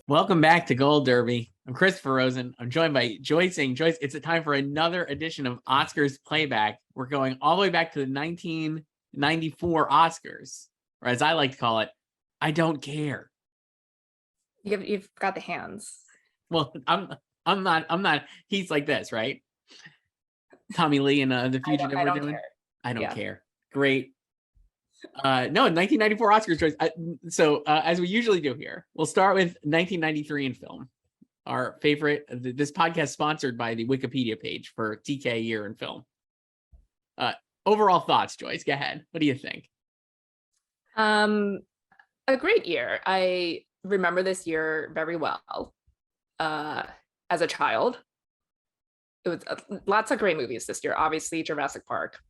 Welcome back to Gold Derby. I'm Christopher Rosen. I'm joined by Joyce saying, Joyce, I'm Christopher Rosen. I'm joined by Joyce saying, Joyce, it's a time for another edition of Oscars Playback. We're going all the way back to the 1994 Oscars, or as I like to call it, I don't care. You've got the hands. Well, I'm not. He's like this, right? Tommy Lee and The Fugitive we're doing. I don't care. Great. No, 1994 Oscars choice. So as we usually do here, we'll start with 1993 in film. Our favorite. This podcast sponsored by the Wikipedia page for TK year in film. Overall thoughts, Joyce. Go ahead. What do you think? A great year. I remember this year very well. As a child, it was lots of great movies this year. Obviously, Jurassic Park.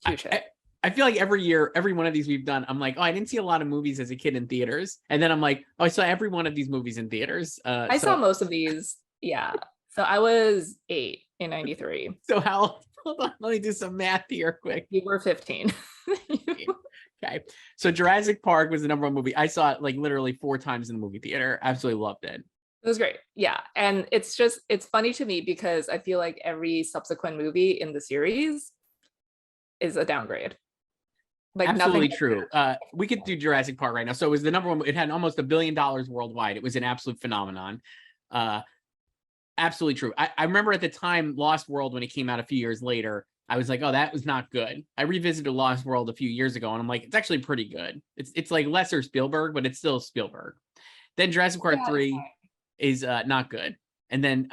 Huge hit. I feel like every year, every one of these we've done, I'm like, oh, I didn't see a lot of movies as a kid in theaters. And then I'm like, oh, I saw every one of these movies in theaters. I saw most of these. Yeah. So I was 8 in 93. So how, hold on, let me do some math here quick. You were 15. Okay. So Jurassic Park was the #1 movie. I saw it like literally 4 times in the movie theater. Absolutely loved it. It was great. Yeah. And it's funny to me because I feel like every subsequent movie in the series is a downgrade. Like absolutely true. We could do Jurassic Park right now. So it was the #1. It had almost $1 billion worldwide. It was an absolute phenomenon. Absolutely true. I remember at the time Lost World, when it came out a few years later, I was like, oh, that was not good. I revisited Lost World a few years ago and I'm like, it's actually pretty good. It's like lesser Spielberg, but it's still Spielberg. Then Jurassic Park 3 is not good. And then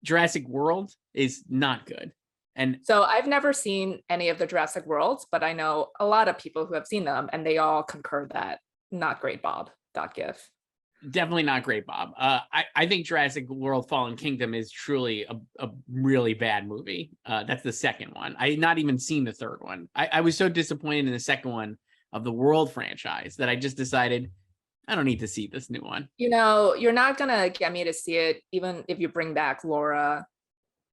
Jurassic World is not good. And so I've never seen any of the Jurassic Worlds, but I know a lot of people who have seen them and they all concur that not great, Bob. .gif. Definitely not great, Bob. I think Jurassic World Fallen Kingdom is truly a really bad movie. That's the second one. I had not even seen the third one. I was so disappointed in the second one of the World franchise that I just decided I don't need to see this new one. You know, you're not going to get me to see it, even if you bring back Laura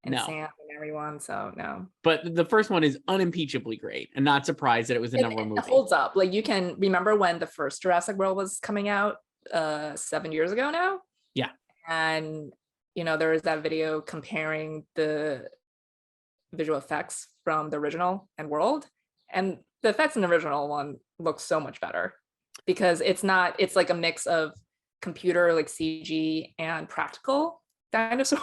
and Sam and everyone. So no. But the first one is unimpeachably great, and not surprised that it was the #1 movie. It holds up. Like, you can remember when the first Jurassic World was coming out 7 years ago now. Yeah. And you know, there was that video comparing the visual effects from the original and World, and the effects in the original one look so much better because it's like a mix of computer, like CG, and practical dinosaurs.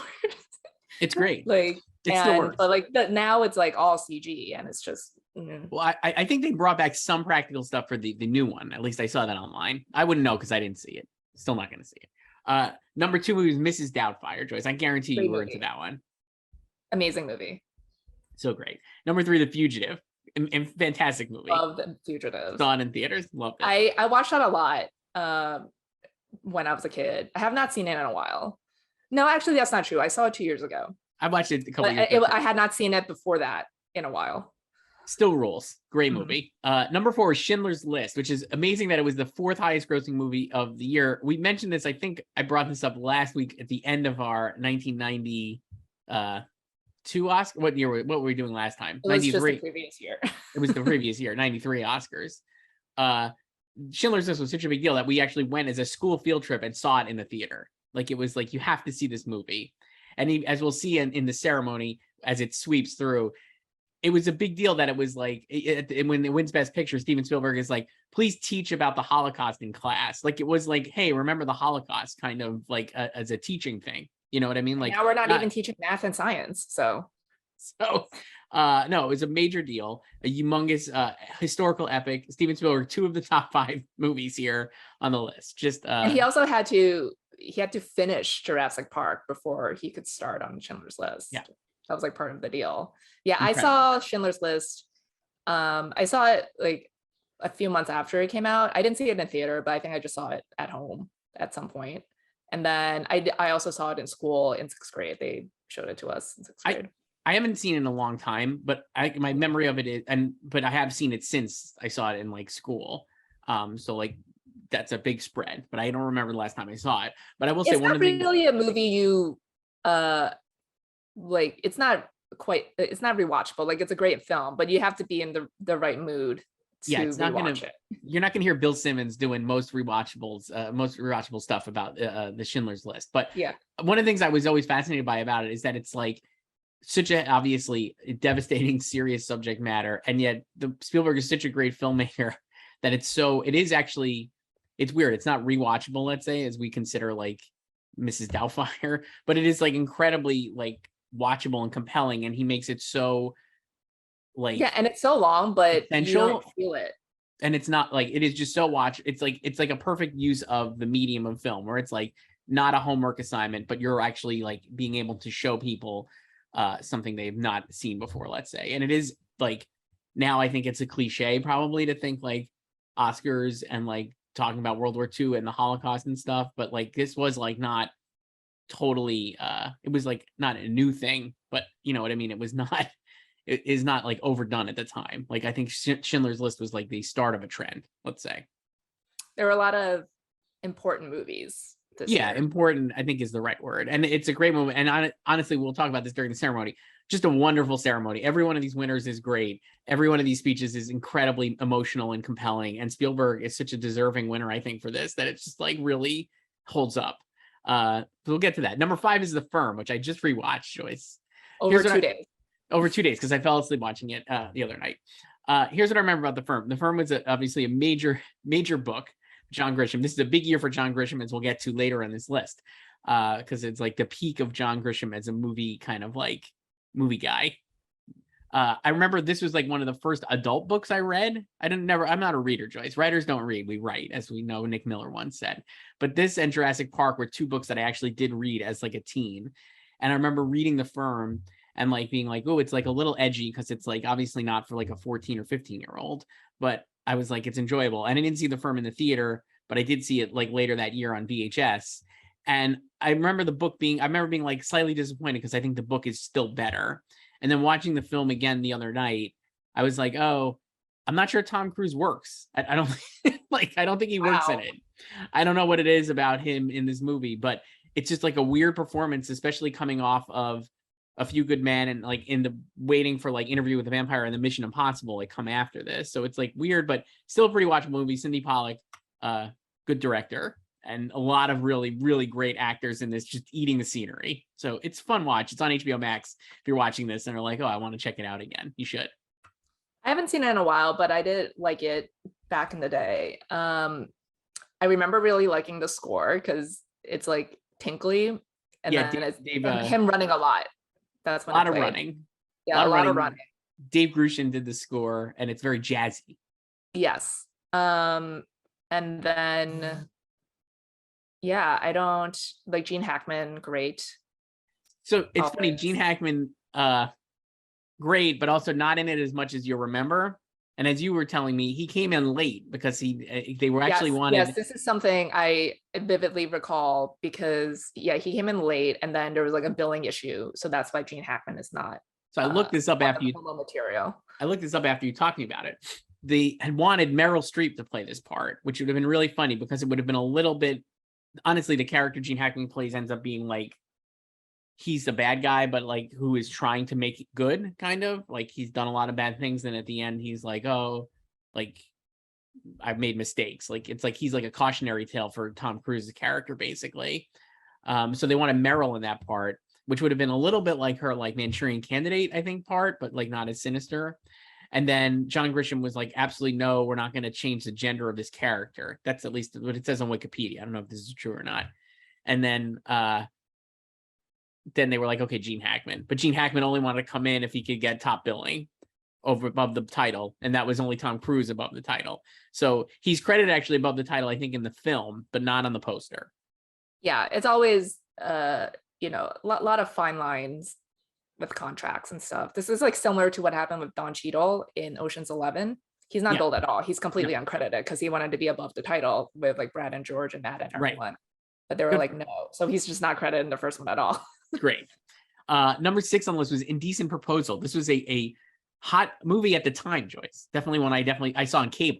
It's great. Like, but like now it's like all CG and it's just. Well, I think they brought back some practical stuff for the new one. At least I saw that online. I wouldn't know because I didn't see it. Still not going to see it. #2 movie was Mrs. Doubtfire, Joyce. I guarantee you were into that one. Amazing movie. So great. #3, The Fugitive. Fantastic movie. Love The Fugitive. Saw it in theaters. Loved it. I watched that a lot when I was a kid. I have not seen it in a while. No, actually, that's not true. I saw it 2 years ago. I watched it a couple years ago. I had not seen it before that in a while. Still rules. Great movie. #4 is Schindler's List, which is amazing that it was the 4th highest grossing movie of the year. We mentioned this. I think I brought this up last week at the end of our 1992 Oscar. What were we doing last time? It was 93. Just the previous year. It was the previous year, 93 Oscars. Schindler's List was such a big deal that we actually went as a school field trip and saw it in the theater. Like, it was like, you have to see this movie. And as we'll see in the ceremony, as it sweeps through, it was a big deal that it was like, when it wins Best Picture, Steven Spielberg is like, please teach about the Holocaust in class. Like, it was like, hey, remember the Holocaust, kind of like as a teaching thing. You know what I mean? Like, now we're not even teaching math and science. So no, it was a major deal, a humongous historical epic. Steven Spielberg, 2 of the top 5 movies here on the list. Just and he also had to finish Jurassic Park before he could start on Schindler's List. Yeah. That was like part of the deal. Yeah, incredible. I saw Schindler's List. I saw it like a few months after it came out. I didn't see it in theater, but I think I just saw it at home at some point. And then I also saw it in school in 6th grade. They showed it to us in 6th grade. I haven't seen it in a long time, but my memory of it is, but I have seen it since I saw it in like school. So like, that's a big spread, but I don't remember the last time I saw it. But I will say, it's not really a movie you like. It's not rewatchable. Like, it's a great film, but you have to be in the right mood Yeah, to it's not gonna. rewatch it. You're not gonna hear Bill Simmons doing most rewatchable stuff about the Schindler's List. But Yeah. one of the things I was always fascinated by about it is that it's like such a obviously devastating, serious subject matter, and yet the Spielberg is such a great filmmaker that it is actually, it's weird. It's not rewatchable, let's say, as we consider like Mrs. Doubtfire, but it is like incredibly like watchable and compelling, and he makes it so like Yeah, and it's so long, but you essential. don't feel it. And it's not like, it is just so it's like a perfect use of the medium of film, where it's like not a homework assignment, but you're actually like being able to show people something they've not seen before, let's say. And it is like, now I think it's a cliche probably to think like Oscars and like talking about World War II and the Holocaust and stuff, but like this was like not totally it was like not a new thing, but you know what I mean, it was not, it is not like overdone at the time. Like I think Schindler's List was like the start of a trend, let's say. There were a lot of important movies this year. Important I think is the right word, and it's a great moment. And honestly, we'll talk about this during the ceremony. Just a wonderful ceremony. Every one of these winners is great. Every one of these speeches is incredibly emotional and compelling, and Spielberg is such a deserving winner, I think, for this, that it's just like really holds up. We'll get to that. Number 5 is The Firm, which I just rewatched, Joyce. Over 2 days. Over 2 days, because I fell asleep watching it the other night. Here's what I remember about The Firm. The Firm was obviously a major book. John Grisham. This is a big year for John Grisham, as we'll get to later in this list, because it's like the peak of John Grisham as a movie kind of like movie guy. I remember this was like one of the first adult books I read. I'm not a reader, Joyce. Writers don't read, we write, as we know Nick Miller once said. But this and Jurassic Park were 2 books that I actually did read as like a teen. And I remember reading The Firm and like being like, oh, it's like a little edgy, because it's like obviously not for like a 14 or 15-year-old, but I was like, it's enjoyable. And I didn't see The Firm in the theater, but I did see it like later that year on VHS. And I remember being like slightly disappointed, because I think the book is still better. And then watching the film again the other night, I was like, oh, I'm not sure Tom Cruise works. I don't I don't think he works in it. I don't know what it is about him in this movie, but it's just like a weird performance, especially coming off of A Few Good Men and like in the waiting for like Interview with the Vampire and the Mission Impossible like come after this. So it's like weird, but still a pretty watchable movie. Cindy Pollock, good director, and a lot of really, really great actors in this, just eating the scenery. So it's fun watch. It's on HBO Max. If you're watching this and are like, oh, I want to check it out again, you should. I haven't seen it in a while, but I did like it back in the day. I remember really liking the score because it's like tinkly, and Yeah, then it's Dave, him running a lot. That's a when lot it of played. running. Yeah, a lot of running. Dave Grushin did the score, and it's very jazzy. Yes. And then yeah, I don't like Gene Hackman, great. So it's funny, Always. Gene Hackman, great, but also not in it as much as you remember. And as you were telling me, he came in late because they were actually wanted. Yes, this is something I vividly recall, because yeah, he came in late, and then there was like a billing issue, so that's why Gene Hackman is not. So I looked this up after you. Material. I looked this up after you talking about it. They had wanted Meryl Streep to play this part, which would have been really funny, because it would have been a little bit. Honestly, the character Gene Hackman plays ends up being like, he's the bad guy, but like who is trying to make it good, kind of like he's done a lot of bad things, and at the end he's like, oh, like I've made mistakes. Like it's like he's like a cautionary tale for Tom Cruise's character, basically. So they wanted Meryl in that part, which would have been a little bit like her like Manchurian Candidate, I think, part, but like not as sinister. And then John Grisham was like, absolutely no, we're not going to change the gender of this character. That's at least what it says on Wikipedia. I don't know if this is true or not. And then they were like, okay, Gene Hackman. But Gene Hackman only wanted to come in if he could get top billing above the title. And that was only Tom Cruise above the title. So he's credited actually above the title, I think, in the film, but not on the poster. Yeah, it's always, a lot of fine lines with contracts and stuff. This is like similar to what happened with Don Cheadle in Ocean's 11. He's not billed at all. He's completely uncredited because he wanted to be above the title with like Brad and George and Matt and everyone. Right. But they were like, no. So he's just not credited in the first one at all. Great. Number 6 on the list was Indecent Proposal. This was a hot movie at the time, Joyce. Definitely one I saw on cable.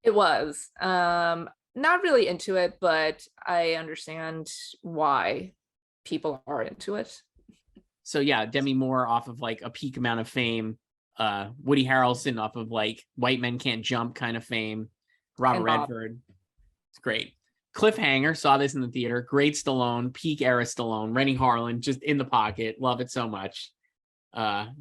It was. Not really into it, but I understand why people are into it. So yeah, Demi Moore off of like a peak amount of fame, Woody Harrelson off of like White Men Can't Jump kind of fame. Robert And Bob. Redford. It's great. Cliffhanger, saw this in the theater. Great Stallone, peak era Stallone. Rennie Harlan, just in the pocket. Love it so much.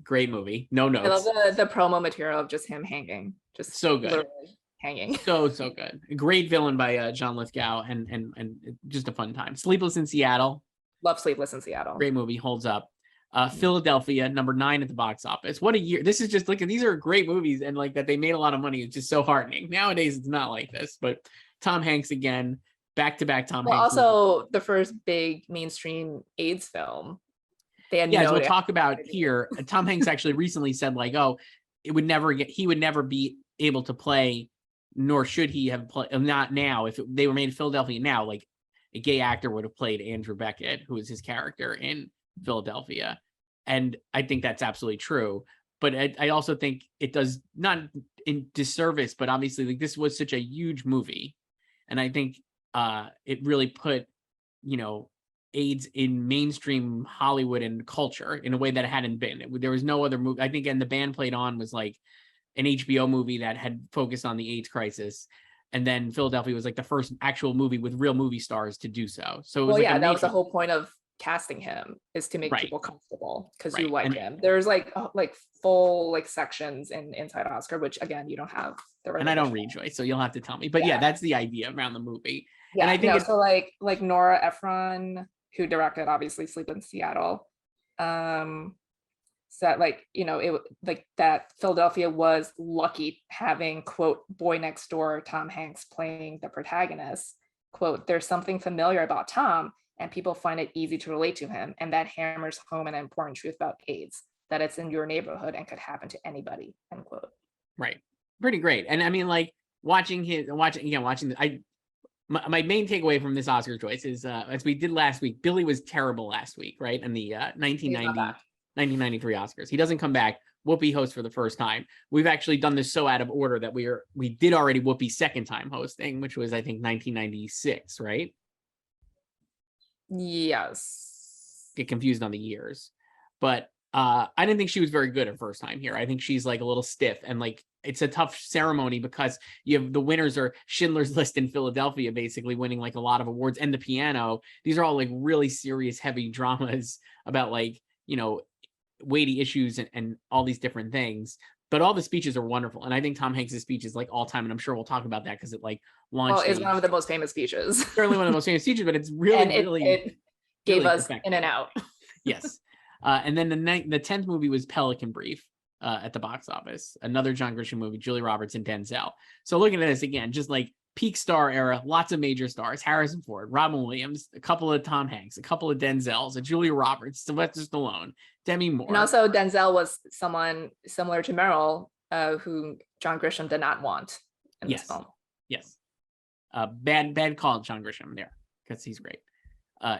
Great movie. No I love notes. the promo material of just him hanging. Just So good. literally hanging. So good. Great villain by John Lithgow and just a fun time. Sleepless in Seattle. Love Sleepless in Seattle. Great movie, holds up. Philadelphia, number 9 at the box office. What a year. This is just like, these are great movies, and like that they made a lot of money. It's just so heartening. Nowadays it's not like this, but Tom Hanks again, back-to-back Tom Hanks. Also the first big mainstream AIDS film. They had as we'll talk about here. Tom Hanks actually recently said like, oh, he would never be able to play, nor should he have played, not now. If they were made in Philadelphia now, like a gay actor would have played Andrew Beckett, who was his character in Philadelphia. And I think that's absolutely true. But I also think it does not in disservice, but obviously like this was such a huge movie. And I think it really put, AIDS in mainstream Hollywood and culture in a way that it hadn't been. There was no other movie. I think, and The Band Played On was like an HBO movie that had focused on the AIDS crisis. And then Philadelphia was like the first actual movie with real movie stars to do so. So it was that was the whole point of casting him, is to make people comfortable because you like him. There's like full like sections in Inside Oscar, which again you don't have. And I don't read Joyce, so you'll have to tell me. But yeah, that's the idea around the movie. Yeah, and I think so like Nora Ephron, who directed obviously Sleep in Seattle, said like, it like that Philadelphia was lucky having quote boy next door Tom Hanks playing the protagonist. Quote, there's something familiar about Tom and people find it easy to relate to him, and that hammers home an important truth about AIDS, that it's in your neighborhood and could happen to anybody, end quote. Right. Pretty great. And I mean, like my main takeaway from this Oscar choice is, as we did last week, Billy was terrible last week, right? In the 1993 Oscars. He doesn't come back. Whoopi hosts for the first time. We've actually done this so out of order that we did already Whoopi's second time hosting, which was, I think, 1996, right? Yes. Get confused on the years. But I didn't think she was very good her first time here. I think she's like a little stiff, and like it's a tough ceremony because you have the winners are Schindler's List in Philadelphia, basically winning like a lot of awards, and The Piano. These are all like really serious, heavy dramas about like, weighty issues and all these different things. But all the speeches are wonderful. And I think Tom Hanks' speech is like all time. And I'm sure we'll talk about that because it like launched. Well, it's one of the most famous speeches. Certainly one of the most famous speeches, but it's really, it gave us In and Out. Yes. And then the 10th movie was Pelican Brief at the box office. Another John Grisham movie, Julia Roberts and Denzel. So looking at this again, just like peak star era, lots of major stars, Harrison Ford, Robin Williams, a couple of Tom Hanks, a couple of Denzels, a Julia Roberts, Sylvester Stallone, Demi Moore. And also Denzel was someone similar to Meryl, who John Grisham did not want in this film. Yes. Bad call, John Grisham there, because he's great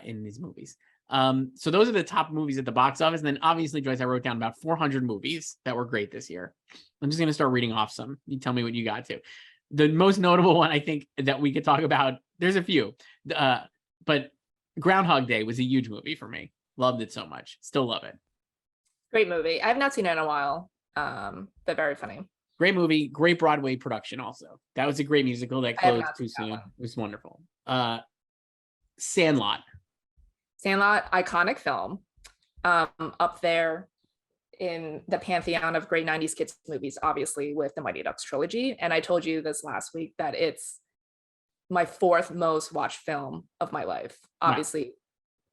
in these movies. So those are the top movies at the box office. And then obviously, Joyce, I wrote down about 400 movies that were great this year. I'm just going to start reading off some. You tell me what you got to. The most notable one, I think, that we could talk about, there's a few, but Groundhog Day was a huge movie for me. Loved it so much. Still love it. Great movie. I've not seen it in a while, but very funny. Great movie. Great Broadway production also. That was a great musical that closed too soon. It was wonderful. Sandlot, iconic film. Up there in the pantheon of great 90s kids movies, obviously with the Mighty Ducks trilogy. And I told you this last week that it's my 4th most watched film of my life. Obviously,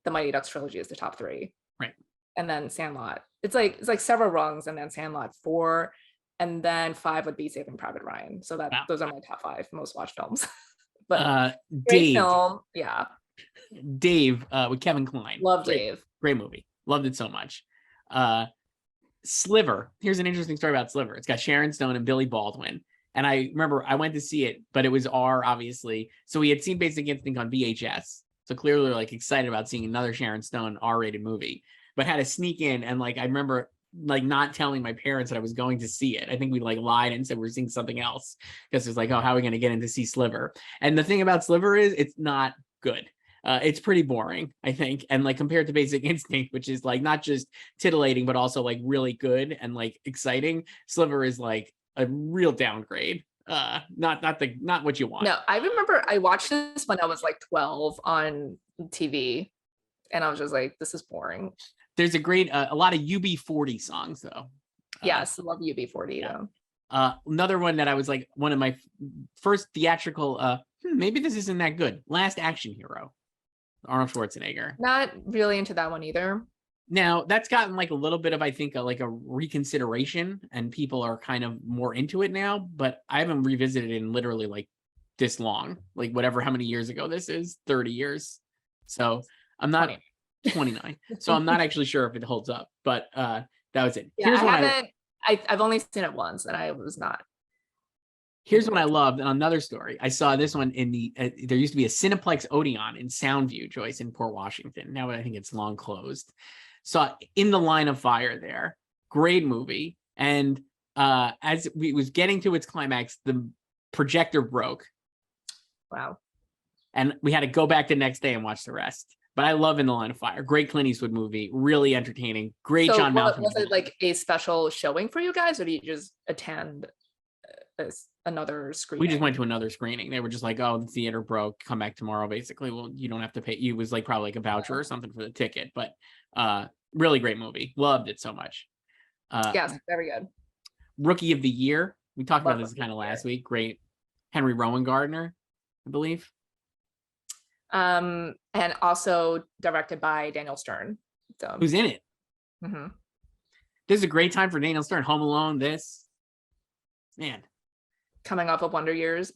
the Mighty Ducks trilogy is the top 3. Right. And then Sandlot. It's like several rungs, and then Sandlot 4, and then 5 would be Saving Private Ryan. So those are my top 5 most watched films. But great film. Yeah. Dave with Kevin Kline. Love Dave. Great movie. Loved it so much. Sliver. Here's an interesting story about Sliver. It's got Sharon Stone and Billy Baldwin. And I remember I went to see it, but it was R, obviously. So we had seen Basic Instinct on VHS. So clearly we were like excited about seeing another Sharon Stone R-rated movie, but had to sneak in. And like, I remember like not telling my parents that I was going to see it. I think we like lied and said we're seeing something else because it's like, oh, how are we going to get in to see Sliver? And the thing about Sliver is it's not good. It's pretty boring, I think, and like compared to Basic Instinct, which is like not just titillating but also like really good and like exciting. Sliver is like a real downgrade. Not what you want. No, I remember I watched this when I was like 12 on TV, and I was just like, this is boring. There's a lot of UB40 songs though. Yes, I love UB40 yeah. though. Another one that I was like one of my first theatrical, maybe this isn't that good. Last Action Hero, Arnold Schwarzenegger. Not really into that one either. Now that's gotten like a little bit of, I think, like a reconsideration, and people are kind of more into it now. But I haven't revisited it in literally like this long, like whatever, how many years ago this is, 30 years. So I'm not 29. So I'm not actually sure if it holds up. But that was it. Yeah, I've only seen it once, and I was not. Here's what I loved. Another story. I saw this one in the, there used to be a Cineplex Odeon in Soundview, Joyce, in Port Washington. Now I think it's long closed. Saw In the Line of Fire there. Great movie. And as we was getting to its climax, the projector broke. Wow. And we had to go back the next day and watch the rest. But I love In the Line of Fire. Great Clint Eastwood movie. Really entertaining. Great John Malkovich. Was it like a special showing for you guys, or did you just attend another screening? We just went to another screening. They were just like, oh, the theater broke, come back tomorrow, basically. Well, you don't have to pay. It was like probably like a voucher or something for the ticket, but really great movie. Loved it so much. Yes, very good. Rookie of the Year. We talked about this kind of last week. Great. Henry Rowan Gardner, I believe. And also directed by Daniel Stern. So. Who's in it? Mm-hmm. This is a great time for Daniel Stern. Home Alone, this. Man. Coming off of Wonder Years.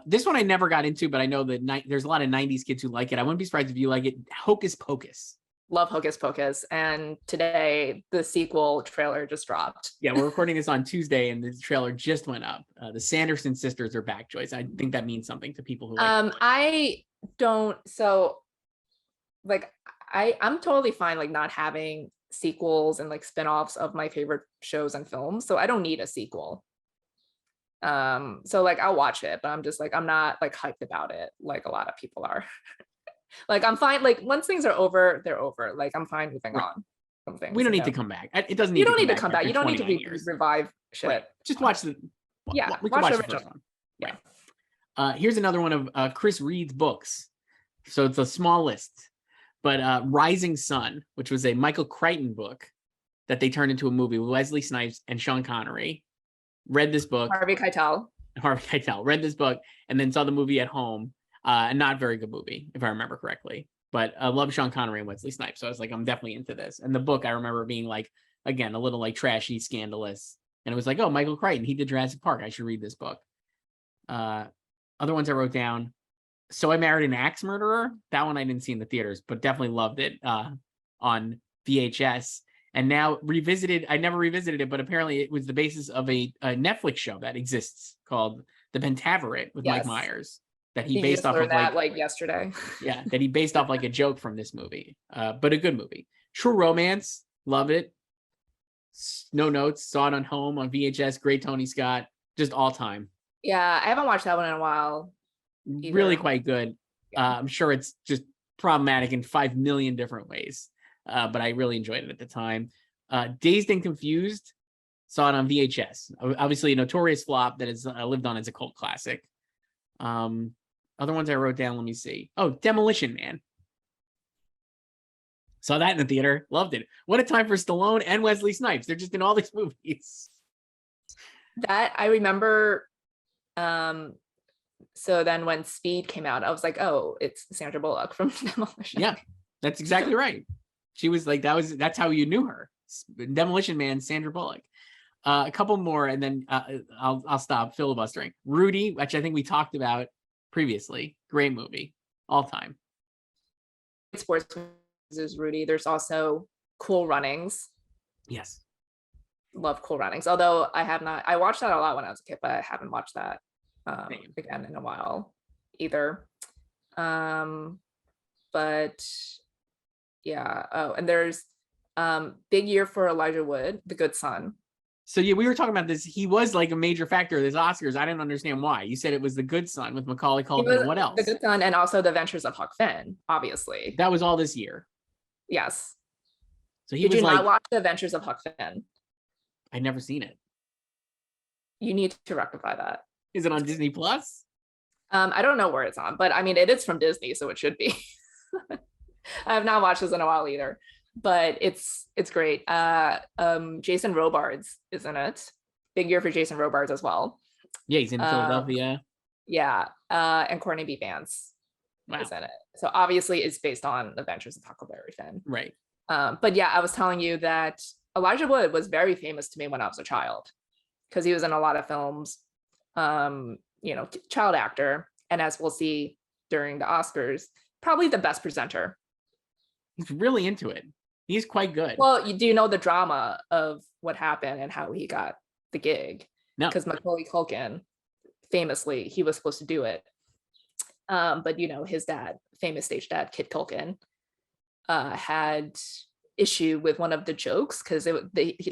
This one I never got into, but I know that there's a lot of 90s kids who like it. I wouldn't be surprised if you like it. Hocus Pocus. Love Hocus Pocus. And today the sequel trailer just dropped. Yeah, we're recording this on Tuesday and the trailer just went up. The Sanderson sisters are back, Joyce. I think that means something to people who like I don't, so like I'm totally fine like not having sequels and like spin-offs of my favorite shows and films. So I don't need a sequel. So like I'll watch it, but I'm just like, I'm not like hyped about it like a lot of people are. Like I'm fine, like once things are over, they're over. Like I'm fine moving on from things. We don't need to come back. It doesn't need you don't need to come back. You don't need to revive shit. Right. Just watch the we can watch the first one. Yeah. Here's another one of Chris Reed's books. So it's a small list, but Rising Sun, which was a Michael Crichton book that they turned into a movie with Wesley Snipes and Sean Connery. Read this book. Harvey Keitel. Read this book and then saw the movie at home. A not very good movie, if I remember correctly. But I love Sean Connery and Wesley Snipes. So I was like, I'm definitely into this. And the book I remember being like, again, a little like trashy, scandalous. And it was like, oh, Michael Crichton, he did Jurassic Park. I should read this book. Other ones I wrote down. So I Married an Axe Murderer. That one I didn't see in the theaters, but definitely loved it on VHS. And now revisited, I never revisited it, but apparently it was the basis of a Netflix show that exists called The Pentaverate with Mike Myers. That he based off of like yesterday. Yeah, that he based off like a joke from this movie. But a good movie. True Romance, love it. No Notes, saw it on home on VHS. Great Tony Scott, just all time. Yeah, I haven't watched that one in a while. Either. Really quite good. I'm sure it's just problematic in 5 million different ways. But I really enjoyed it at the time. Dazed and Confused, saw it on VHS. Obviously a notorious flop that has lived on as a cult classic. Other ones I wrote down, let me see. Oh, Demolition Man. Saw that in the theater. Loved it. What a time for Stallone and Wesley Snipes. They're just in all these movies. That I remember. So then when Speed came out, I was like, oh, it's Sandra Bullock from Demolition. Yeah, that's exactly right. She was like, that's how you knew her. Demolition Man, Sandra Bullock. A couple more, and then I'll stop filibustering. Rudy, which I think we talked about previously. Great movie, all time. Sports is Rudy. There's also Cool Runnings. Yes, love Cool Runnings. Although I have not. I watched that a lot when I was a kid, but I haven't watched that again in a while either. But yeah. Oh, and there's big year for Elijah Wood, The Good Son. So yeah, we were talking about this. He was like a major factor of this Oscars. I didn't understand why. You said it was The Good Son with Macaulay He Culkin. was And what The else? Good Son and also The Adventures of Huck Finn, obviously. That was all this year. Yes. So he Did was you not like, watch The Adventures of Huck Finn? I'd never seen it. You need to rectify that. Is it on Disney Plus? I don't know where it's on, but I mean, it is from Disney, so it should be. I have not watched this in a while either, but it's great. Jason Robards is in it. Big year for Jason Robards as well. Yeah, he's in Philadelphia. Yeah, and Courtney B. Vance is in it. So obviously, it's based on Adventures of Huckleberry Finn. Right. But yeah, I was telling you that Elijah Wood was very famous to me when I was a child because he was in a lot of films. Child actor, and as we'll see during the Oscars, probably the best presenter. He's really into it. He's quite good. Well, do you know the drama of what happened and how he got the gig? No. Because Macaulay Culkin, famously, he was supposed to do it. But his dad, famous stage dad, Kit Culkin, had issue with one of the jokes because if he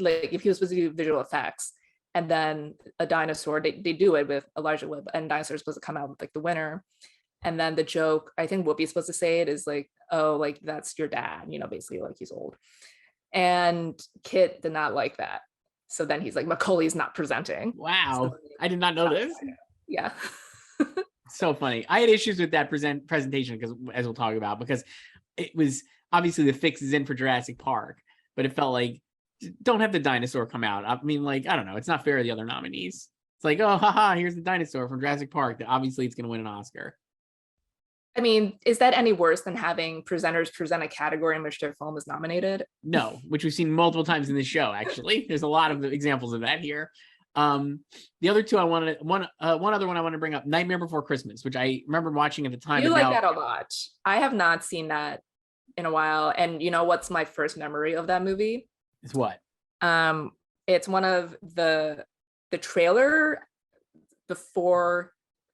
was supposed to do visual effects and then a dinosaur, they do it with Elijah Wood, and dinosaur is supposed to come out with like the winner. And then the joke, I think Whoopi's supposed to say it, is like, oh, like that's your dad, basically like he's old. And Kit did not like that. So then he's like, Macaulay's not presenting. Wow. I did not know this. Yeah. So funny. I had issues with that presentation because, as we'll talk about, because it was obviously the fix is in for Jurassic Park, but it felt like, don't have the dinosaur come out. I mean, like, I don't know. It's not fair to the other nominees. It's like, oh, haha, here's the dinosaur from Jurassic Park. That obviously it's going to win an Oscar. I mean, is that any worse than having presenters present a category in which their film is nominated? No, which we've seen multiple times in this show, actually. There's a lot of examples of that here. The other two one other one I want to bring up, Nightmare Before Christmas, which I remember watching at the time. You like that a lot. I have not seen that in a while. And what's my first memory of that movie? It's what? It's one of the trailer before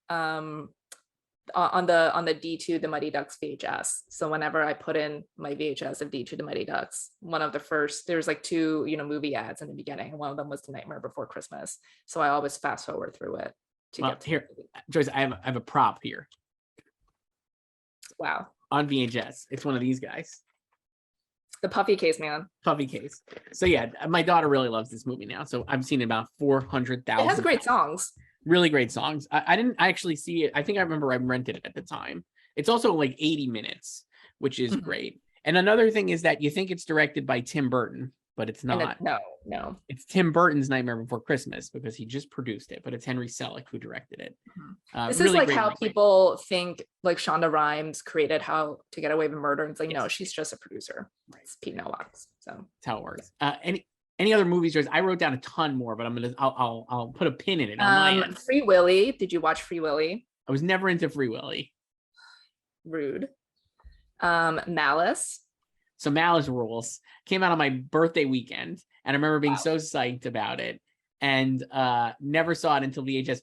on the D2 the Mighty Ducks VHS. So whenever I put in my VHS of D2 the Mighty Ducks, one of the first, there's like two movie ads in the beginning, and one of them was The Nightmare Before Christmas. So I always fast forward through it to get to here. Joyce, I have a prop here. Wow. On VHS. It's one of these guys. The puffy case, man. Puffy case. So yeah, my daughter really loves this movie now. So I've seen it about 400,000. It has great songs. Really great songs. I didn't actually see it. I think I remember I rented it at the time. It's also like 80 minutes, which is great. And another thing is that you think it's directed by Tim Burton, but it's not. No. It's Tim Burton's Nightmare Before Christmas because he just produced it, but it's Henry Selick who directed it. This really is like how people think like Shonda Rhimes created How to Get Away with Murder. And it's like, no, she's just a producer. Right. It's Pete Melbox. So that's how it works. Any other movies, Joyce? I wrote down a ton more, but I'll put a pin in it on my end. Free Willy. Did you watch Free Willy? I was never into Free Willy. Rude. Malice. So Malice rules. Came out on my birthday weekend, and I remember being so psyched about it, and never saw it until VHS.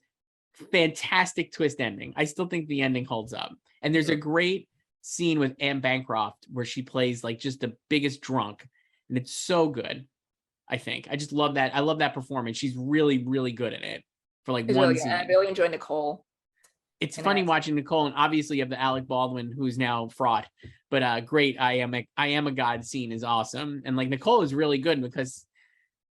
Fantastic twist ending. I still think the ending holds up. And there's a great scene with Anne Bancroft where she plays like just the biggest drunk, and it's so good. I think I just love that. I love that performance. She's really, really good at it for like one really scene. I really enjoy Nicole. It's funny watching Nicole, and obviously you have the Alec Baldwin who's now fraught, but great. I am a God scene is awesome. And like Nicole is really good because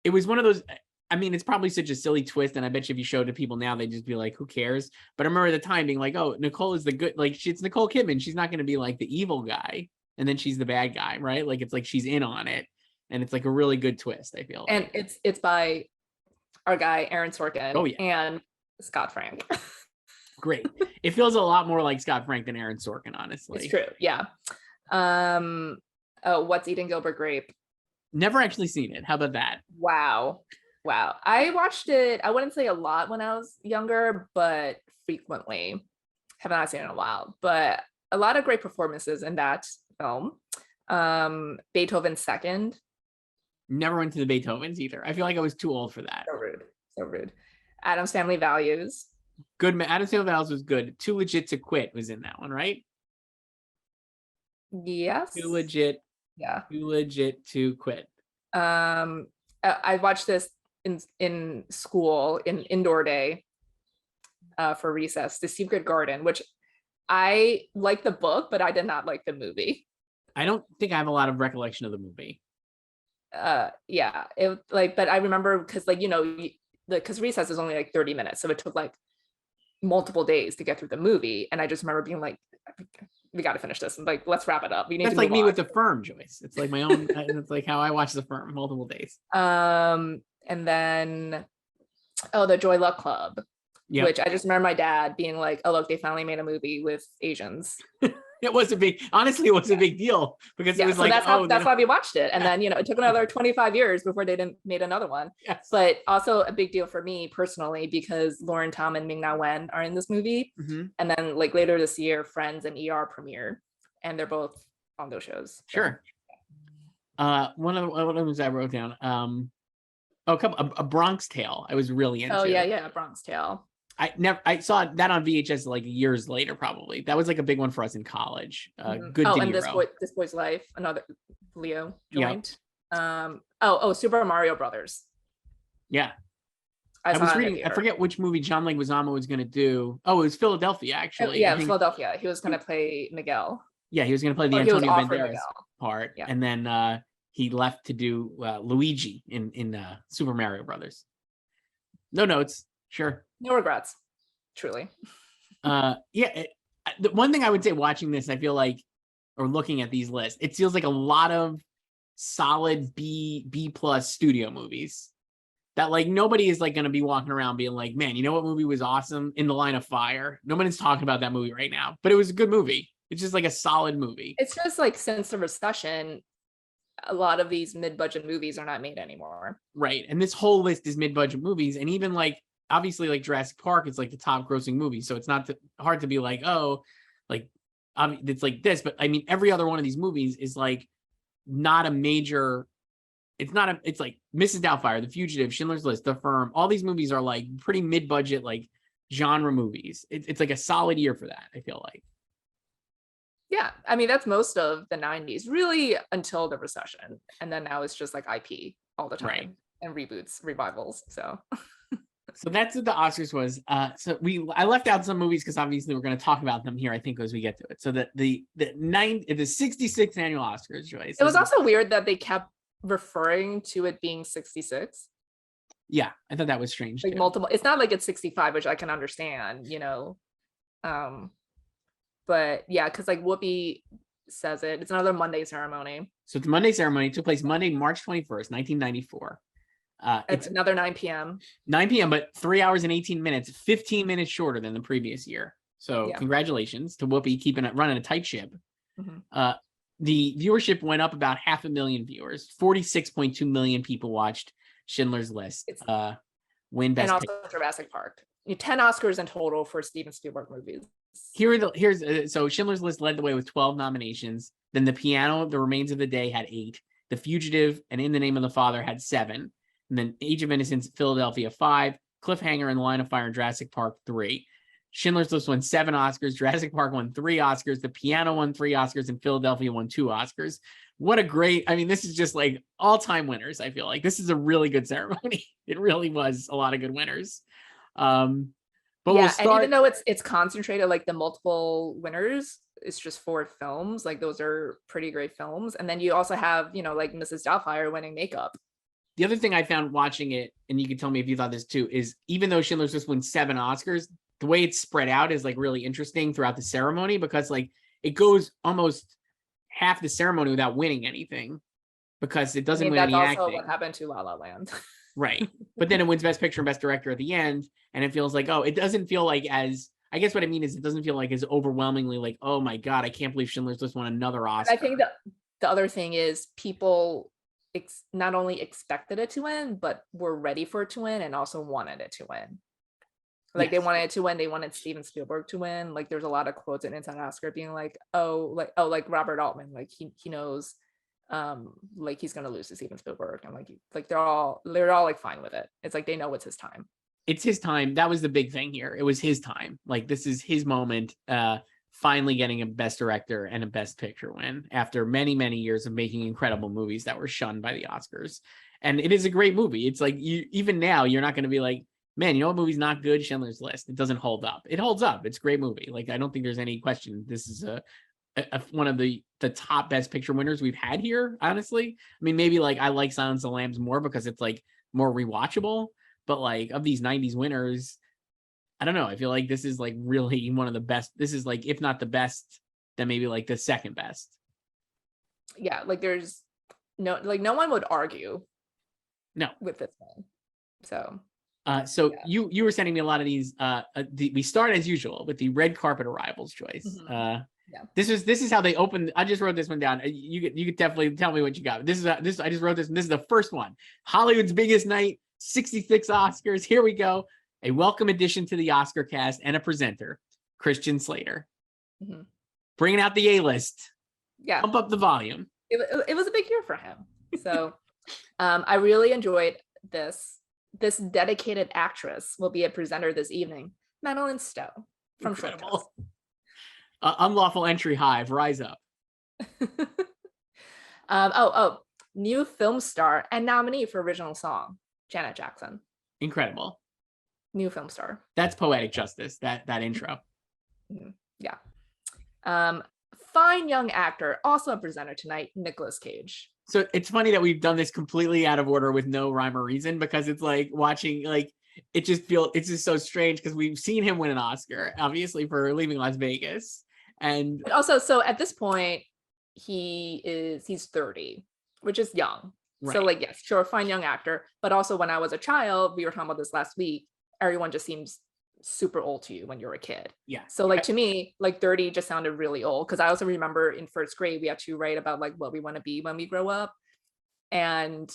it was one of those, I mean, it's probably such a silly twist. And I bet you if you showed it to people now, they'd just be like, who cares? But I remember at the time being like, oh, Nicole is the good, like it's Nicole Kidman. She's not going to be like the evil guy. And then she's the bad guy, right? Like, it's like, she's in on it. And it's like a really good twist, I feel. And it's by our guy, Aaron Sorkin. Oh, yeah. And Scott Frank. Great. It feels a lot more like Scott Frank than Aaron Sorkin, honestly. It's true. Yeah. What's Eating Gilbert Grape? Never actually seen it. How about that? Wow. I watched it, I wouldn't say a lot when I was younger, but frequently. Have not seen it in a while. But a lot of great performances in that film. Beethoven's Second. Never went to the Beethovens either. I feel like I was too old for that. So rude. Addams Family Values. Good. Addams Family Values was good. Too Legit to Quit was in that one, right? Yes. Too Legit. Yeah. Too Legit to Quit. I watched this in school in indoor day for recess, The Secret Garden, which I like the book, but I did not like the movie. I don't think I have a lot of recollection of the movie. Yeah, it like, but I remember because like, you know, because recess is only like 30 minutes, so it took like multiple days to get through the movie, and I just remember being like, we got to finish this, and like, let's wrap it up. We need That's to like move me on. with The Firm, Joyce. It's like my own. It's like how I watch The Firm multiple days. And then the Joy Luck Club, which I just remember my dad being like, oh look, they finally made a movie with Asians. It was honestly, it was a big deal because it was so like, that's why we watched it. And then, you know, it took another 25 years before they made another one. Yes. But also a big deal for me personally, because Lauren Tom and Ming-Na Wen are in this movie. Mm-hmm. And then like later this year, Friends and ER premiere, and they're both on those shows. Sure. One of the ones I wrote down, a Bronx Tale I was really into. Oh yeah, Bronx Tale. I saw that on VHS like years later, probably. That was like a big one for us in college. Good De and Niro. This Boy's Life, another Leo joint. Yep. Super Mario Brothers. Yeah. I was reading, I forget which movie John Leguizamo was going to do. Oh, it was Philadelphia, actually. Philadelphia. He was going to play Miguel. Yeah, he was going to play the Antonio Banderas part. Yeah. And then he left to do Luigi in Super Mario Brothers. No notes. Sure. No regrets, truly. The one thing I would say watching this, I feel like, or looking at these lists, it feels like a lot of solid B plus studio movies that like nobody is like going to be walking around being like, man, you know what movie was awesome? In the Line of Fire. Nobody's talking about that movie right now, but it was a good movie. It's just like a solid movie. It's just like since the recession, a lot of these mid-budget movies are not made anymore. Right. And this whole list is mid-budget movies. And even like, obviously like Jurassic Park is like the top grossing movie. So it's not hard to be like, oh, like it's like this, but I mean, every other one of these movies is like not a major, it's like Mrs. Doubtfire, The Fugitive, Schindler's List, The Firm. All these movies are like pretty mid-budget, like genre movies. It's like a solid year for that, I feel like. Yeah. I mean, that's most of the 90s, really, until the recession. And then now it's just like IP all the time. Right. And reboots, revivals. So that's what the Oscars was. I left out some movies because obviously we're going to talk about them here, I think, as we get to it. So the 66th annual Oscars, Joyce. It was also weird that they kept referring to it being 66. Yeah, I thought that was strange. Like multiple. It's not like it's 65, which I can understand, you know. But yeah, because like Whoopi says it's another Monday ceremony. So the Monday ceremony took place Monday, March 21st, 1994. It's another 9 p.m. 9 p.m., but 3 hours and 18 minutes, 15 minutes shorter than the previous year. So Congratulations to Whoopi running a tight ship. Mm-hmm. The viewership went up about 500,000 viewers. 46.2 million people watched Schindler's List. Win Best Picture. And also Jurassic Park. 10 Oscars in total for Steven Spielberg movies. So Schindler's List led the way with 12 nominations. Then The Piano, The Remains of the Day had 8. The Fugitive and In the Name of the Father had 7. And then Age of Innocence, Philadelphia 5, Cliffhanger and The Line of Fire and Jurassic Park 3. Schindler's List won 7 Oscars, Jurassic Park won 3 Oscars, The Piano won 3 Oscars, and Philadelphia won 2 Oscars. What a great, I mean, this is just like all-time winners, I feel like. This is a really good ceremony. It really was a lot of good winners. But we'll start... and even though it's concentrated, like the multiple winners, it's just 4 films. Like those are pretty great films. And then you also have, you know, like Mrs. Doubtfire winning makeup. The other thing I found watching it, and you can tell me if you thought this too, is even though Schindler's List won 7 Oscars, the way it's spread out is like really interesting throughout the ceremony, because like it goes almost half the ceremony without winning anything, because it doesn't win any acting. That's also what happened to La La Land. Right. But then it wins Best Picture and Best Director at the end, and it feels like, oh, it doesn't feel like as, I guess what I mean is it doesn't feel like as overwhelmingly like, oh my God, I can't believe Schindler's List won another Oscar. I think the other thing is people not only expected it to win, but were ready for it to win and also wanted it to win. Like They wanted it to win. They wanted Steven Spielberg to win. Like there's a lot of quotes in Inside Oscar being like, like Robert Altman, like he knows, like he's gonna lose to Steven Spielberg, and like they're all like fine with it. It's like they know it's his time. It's his time. That was the big thing here. It was his time. Like this is his moment. Finally getting a Best Director and a Best Picture win after many, many years of making incredible movies that were shunned by the Oscars. And it is a great movie. It's like even now you're not going to be like, man, you know what movie's not good? Schindler's List. It doesn't hold up. It holds up. It's a great movie. Like, I don't think there's any question. This is one of the top best picture winners we've had here, honestly. I mean, maybe like I like Silence of the Lambs more because it's like more rewatchable, but like of these 90s winners, I don't know. I feel like this is like really one of the best. This is like, if not the best, then maybe like the second best. Yeah, like there's no one would argue No. with this one. So you were sending me a lot of these. We start as usual with the red carpet arrivals, Joyce. Yeah. This is how they opened. I just wrote this one down. You could definitely tell me what you got. This. I just wrote this. And this is the first one. Hollywood's biggest night, 66 Oscars. Here we go. A welcome addition to the Oscar cast and a presenter, Christian Slater, bringing out the A-list. Yeah, pump up the volume. It was a big year for him. So, I really enjoyed this. This dedicated actress will be a presenter this evening. Madeline Stowe from Shortcuts. Unlawful Entry Hive, rise up. New film star and nominee for original song, Janet Jackson. Incredible. New film star. That's poetic justice, that intro. Yeah. Fine young actor, also a presenter tonight, Nicolas Cage. So it's funny that we've done this completely out of order with no rhyme or reason, because it's like watching, like, it's just so strange because we've seen him win an Oscar, obviously, for Leaving Las Vegas. And but also, so at this point, he's 30, which is young. Right. So like, yes, sure, fine young actor. But also when I was a child, we were talking about this last week, everyone just seems super old to you when you're a kid. Yeah. So like to me, like 30 just sounded really old. Cause I also remember in first grade, we had to write about like what we want to be when we grow up. And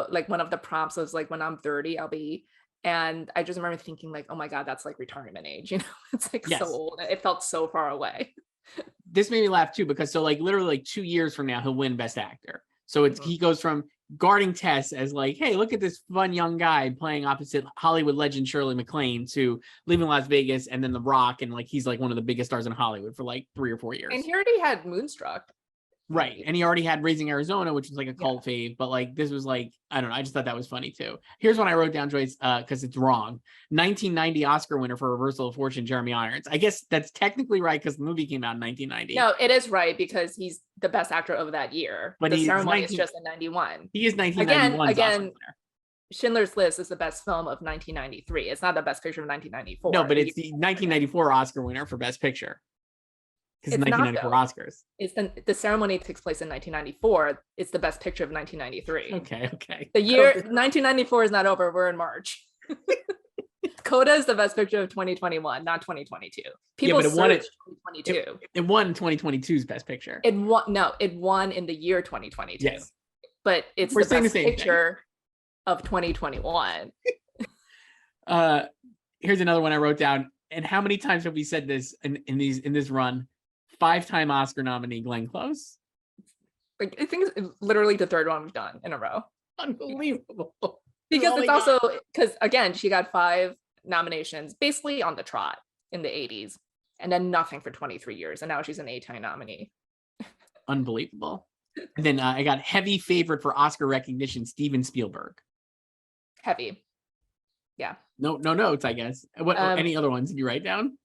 like one of the prompts was like, when I'm 30, I'll be. And I just remember thinking like, oh my God, that's like retirement age. You know, it's like so old. It felt so far away. This made me laugh too, because so like literally like 2 years from now, he'll win Best Actor. So it's he goes from guarding Tess as like, hey, look at this fun young guy playing opposite Hollywood legend Shirley MacLaine, to Leaving Las Vegas and then The Rock, and like he's like one of the biggest stars in Hollywood for like 3 or 4 years. And he already had Moonstruck. Right. And he already had Raising Arizona, which was like a cult fave, but like this was like, I don't know, I just thought that was funny too. Here's what I wrote down, Joyce, because it's wrong. 1990 Oscar winner for Reversal of Fortune, Jeremy Irons. I guess that's technically right because the movie came out in 1990. No, it is right because he's the best actor of that year. But the ceremony is just in 91. He is 1991. Again, Schindler's List is the best film of 1993. It's not the best picture of 1994. No, but it's the 1994 Oscar winner for Best Picture. Because 1994 Oscars. It's the ceremony takes place in 1994. It's the best picture of 1993. Okay. The year 1994 is not over. We're in March. Coda is the best picture of 2021, not 2022. People but it won 2022. It won 2022's Best Picture. It won in the year 2022. Yes. But it's the best picture of 2021. Here's another one I wrote down. And how many times have we said this in this run? 5-time Oscar nominee Glenn Close. Like, I think it's literally the third one we've done in a row. Unbelievable. Because it's also because again, she got 5 nominations basically on the trot in the 80s, and then nothing for 23 years, and now she's an 8-time nominee. Unbelievable. And then I got heavy favorite for Oscar recognition, Steven Spielberg. Heavy. Yeah. No notes, I guess. What any other ones did you write down?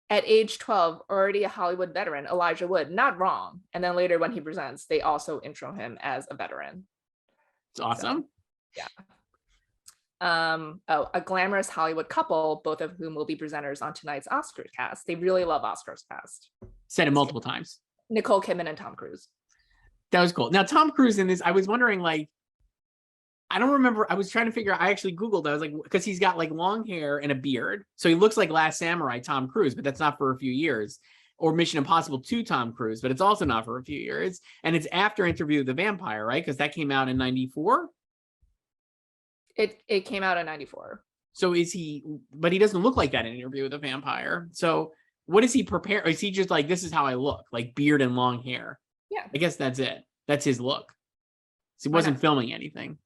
At age 12, already a Hollywood veteran, Elijah Wood, not wrong. And then later when he presents, they also intro him as a veteran. It's awesome. So, yeah. A glamorous Hollywood couple, both of whom will be presenters on tonight's Oscars cast. They really love Oscars cast. Said it multiple times. Nicole Kidman and Tom Cruise. That was cool. Now, Tom Cruise in this, I was wondering, like, I don't remember. I was trying to figure out, I actually Googled, I was like, because he's got like long hair and a beard. So he looks like Last Samurai Tom Cruise, but that's not for a few years. Or Mission Impossible 2 Tom Cruise, but it's also not for a few years. And it's after Interview with the Vampire, right? Because that came out in 94. It came out in 94. So is he, but he doesn't look like that in Interview with the Vampire. So what does he prepare? Or is he just like, this is how I look, like beard and long hair? Yeah. I guess that's it. That's his look. So he wasn't filming anything.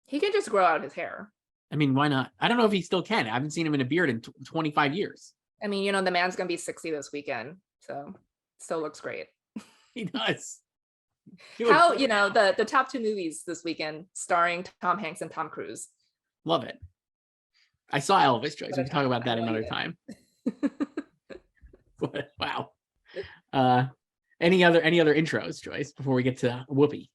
He can just grow out his hair. I mean, why not? I don't know if he still can. I haven't seen him in a beard in 25 years. I mean, the man's going to be 60 this weekend. So still looks great. He does. How, the top 2 movies this weekend starring Tom Hanks and Tom Cruise. Love it. I saw Elvis, Joyce. We can talk about that I another like time. Wow. Any other intros, Joyce, before we get to Whoopi?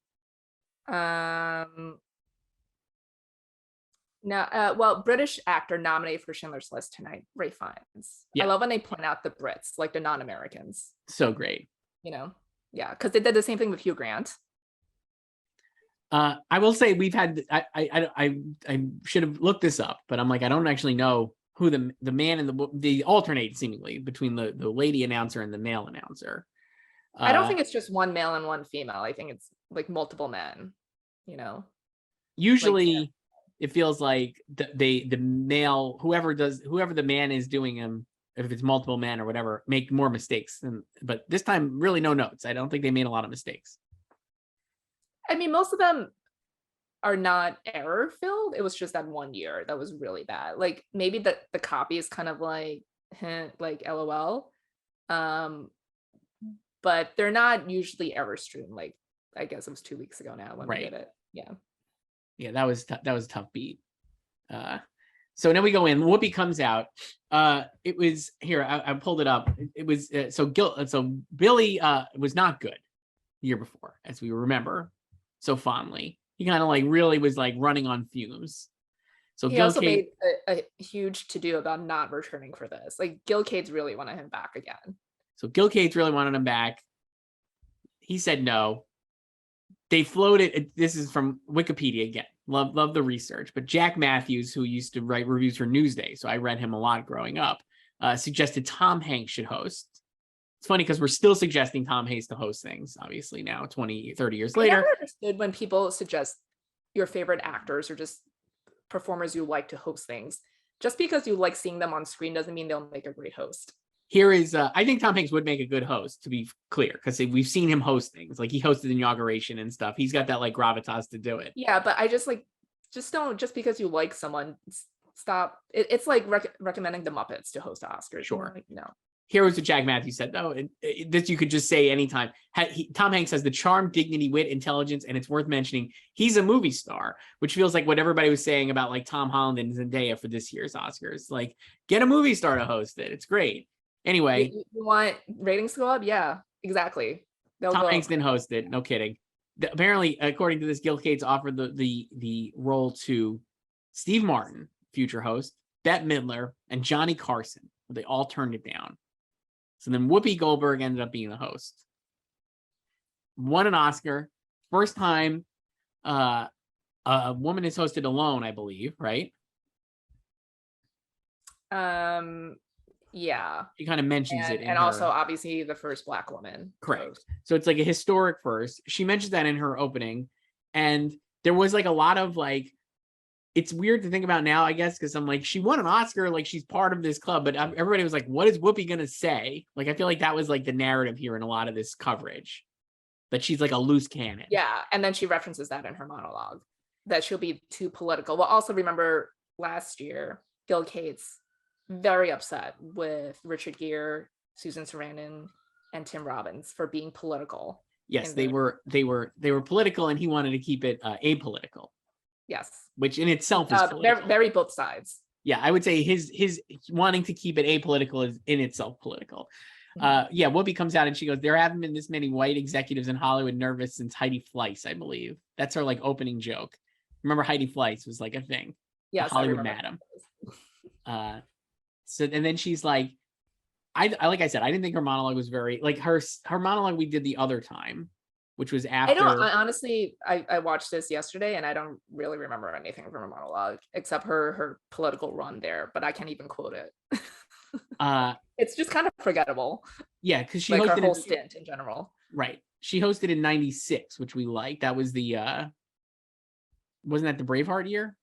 No, well, British actor nominated for Schindler's List tonight, Ray Fiennes. Yeah. I love when they point out the Brits, like the non-Americans. So great. Yeah, because they did the same thing with Hugh Grant. I will say we've had I should have looked this up, but I'm like, I don't actually know who the man and the alternate seemingly between the lady announcer and the male announcer. I don't think it's just one male and one female. I think it's like multiple men, Usually like, it feels like the male, whoever the man is doing him, if it's multiple men or whatever, make more mistakes but this time really no notes. I don't think they made a lot of mistakes. I mean, most of them are not error filled. It was just that one year that was really bad. Like maybe the copy is kind of like LOL. But they're not usually error strewn. Like I guess it was 2 weeks ago now when we did it. Yeah, that was a tough beat. So then we go in. Whoopi comes out. It was here. I pulled it up. It was so Billy was not good the year before, as we remember so fondly. He kind of like really was like running on fumes. So he also made a huge to-do about not returning for this. Like Gil Cates really wanted him back again. So Gil Cates really wanted him back. He said no. They floated. This is from Wikipedia again. Love the research. But Jack Matthews, who used to write reviews for Newsday, so I read him a lot growing up, suggested Tom Hanks should host. It's funny because we're still suggesting Tom Hanks to host things, obviously now, 20, 30 years later. I never understood when people suggest your favorite actors or just performers you like to host things. Just because you like seeing them on screen doesn't mean they'll make a great host. Here is, I think Tom Hanks would make a good host, to be clear, because we've seen him host things. Like he hosted the inauguration and stuff. He's got that like gravitas to do it. Yeah, but I just don't, just because you like someone, stop. It's like recommending the Muppets to host the Oscars. Sure. Like, no. Here was what Jack Matthews said, though, that you could just say anytime. Tom Hanks has the charm, dignity, wit, intelligence, and it's worth mentioning he's a movie star, which feels like what everybody was saying about like Tom Holland and Zendaya for this year's Oscars. Like, get a movie star to host it. It's great. Anyway. You want ratings to go up? Yeah, exactly. Tom Hanks didn't host it. No kidding. Apparently, according to this, Gil Cates offered the role to Steve Martin, future host, Bette Midler, and Johnny Carson. They all turned it down. So then Whoopi Goldberg ended up being the host. Won an Oscar. First time a woman is hosted alone, I believe, right? Yeah. She kind of mentions it. And also, obviously, the first Black woman. Correct. Host. So it's like a historic first. She mentions that in her opening. And there was like a lot of like, it's weird to think about now, I guess, because I'm like, she won an Oscar, like she's part of this club, but everybody was like, what is Whoopi gonna say? Like, I feel like that was like the narrative here in a lot of this coverage, that she's like a loose cannon. Yeah, and then she references that in her monologue, that she'll be too political. Well, also remember last year, Gil Cates very upset with Richard Gere, Susan Sarandon, and Tim Robbins for being political. Yes, they were political, and he wanted to keep it apolitical. Yes, which in itself is very both sides. Yeah, I would say his wanting to keep it apolitical is in itself political. Yeah, Whoopi comes out and she goes, there haven't been this many white executives in Hollywood nervous since Heidi Fleiss, I believe. That's her like opening joke. Remember Heidi Fleiss was like a thing. Yeah, Hollywood Madam. So and then she's like, I like I said, I didn't think her monologue was very like her monologue we did the other time, which was after. I honestly watched this yesterday and I don't really remember anything from her monologue except her political run there, but I can't even quote it. It's just kind of forgettable. Yeah, because she like hosted her whole stint in general. Right. She hosted in 96, which we liked. That was the wasn't that the Braveheart year?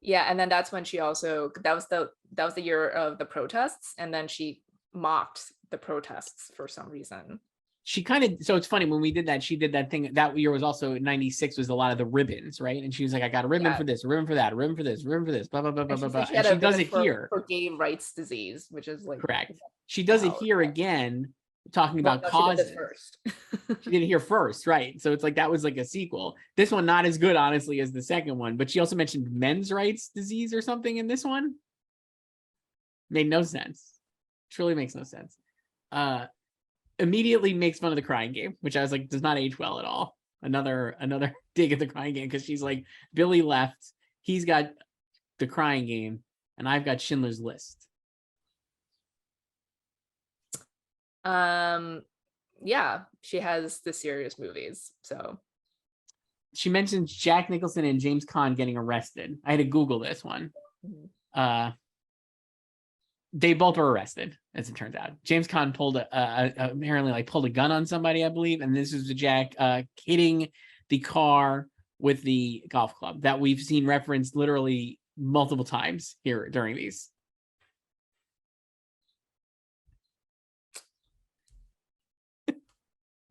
Yeah, and then that's when she also that was the year of the protests, and then she mocked the protests for some reason. She kind of, so it's funny when we did that, she did that thing that year was also 96 was a lot of the ribbons, right? And she was like, I got a ribbon for this, a ribbon for that, a ribbon for this, a ribbon for this, blah, blah, blah, blah, blah, blah. And she does it here. For gay rights disease, which is like. Correct. She does it here again talking about Well, no, she did causes. this first. She did it here first, right? So it's like that was like a sequel. This one not as good, honestly, as the second one. But she also mentioned men's rights disease or something in this one. Made no sense. Truly makes no sense. Immediately makes fun of the Crying Game, which I was like does not age well at all. Another dig at the Crying Game, because she's like, Billy left, he's got the Crying Game, and I've got Schindler's List. Yeah, she has the serious movies. So she mentions Jack Nicholson and James Caan getting arrested. I had to Google this one. They both were arrested, as it turns out. James Caan pulled apparently like pulled a gun on somebody, I believe, and this is the Jack hitting the car with the golf club that we've seen referenced literally multiple times here during these.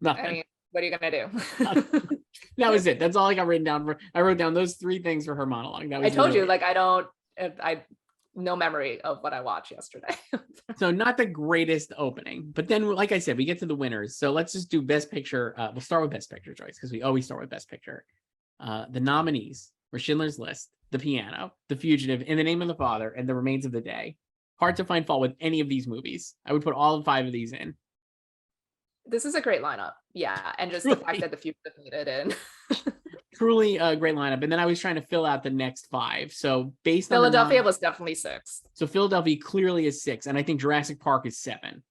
Nothing. I mean, what are you gonna do? That was it. That's all I got written down for. I wrote down those 3 things for her monologue. That was I told you, like, I no memory of what I watched yesterday. So not the greatest opening, but then, like I said, we get to the winners. So let's just do Best Picture. We'll start with Best Picture, Joyce, because we always start with Best Picture. The nominees were Schindler's List, The Piano, The Fugitive, In the Name of the Father, and The Remains of the Day. Hard to find fault with any of these movies. I would put all 5 of these in. This is a great lineup. Yeah. And just the fact that The Fugitive made it in. Truly a great lineup. And then I was trying to fill out the next 5. So based on Philadelphia was definitely 6. So Philadelphia clearly is 6. And I think Jurassic Park is 7.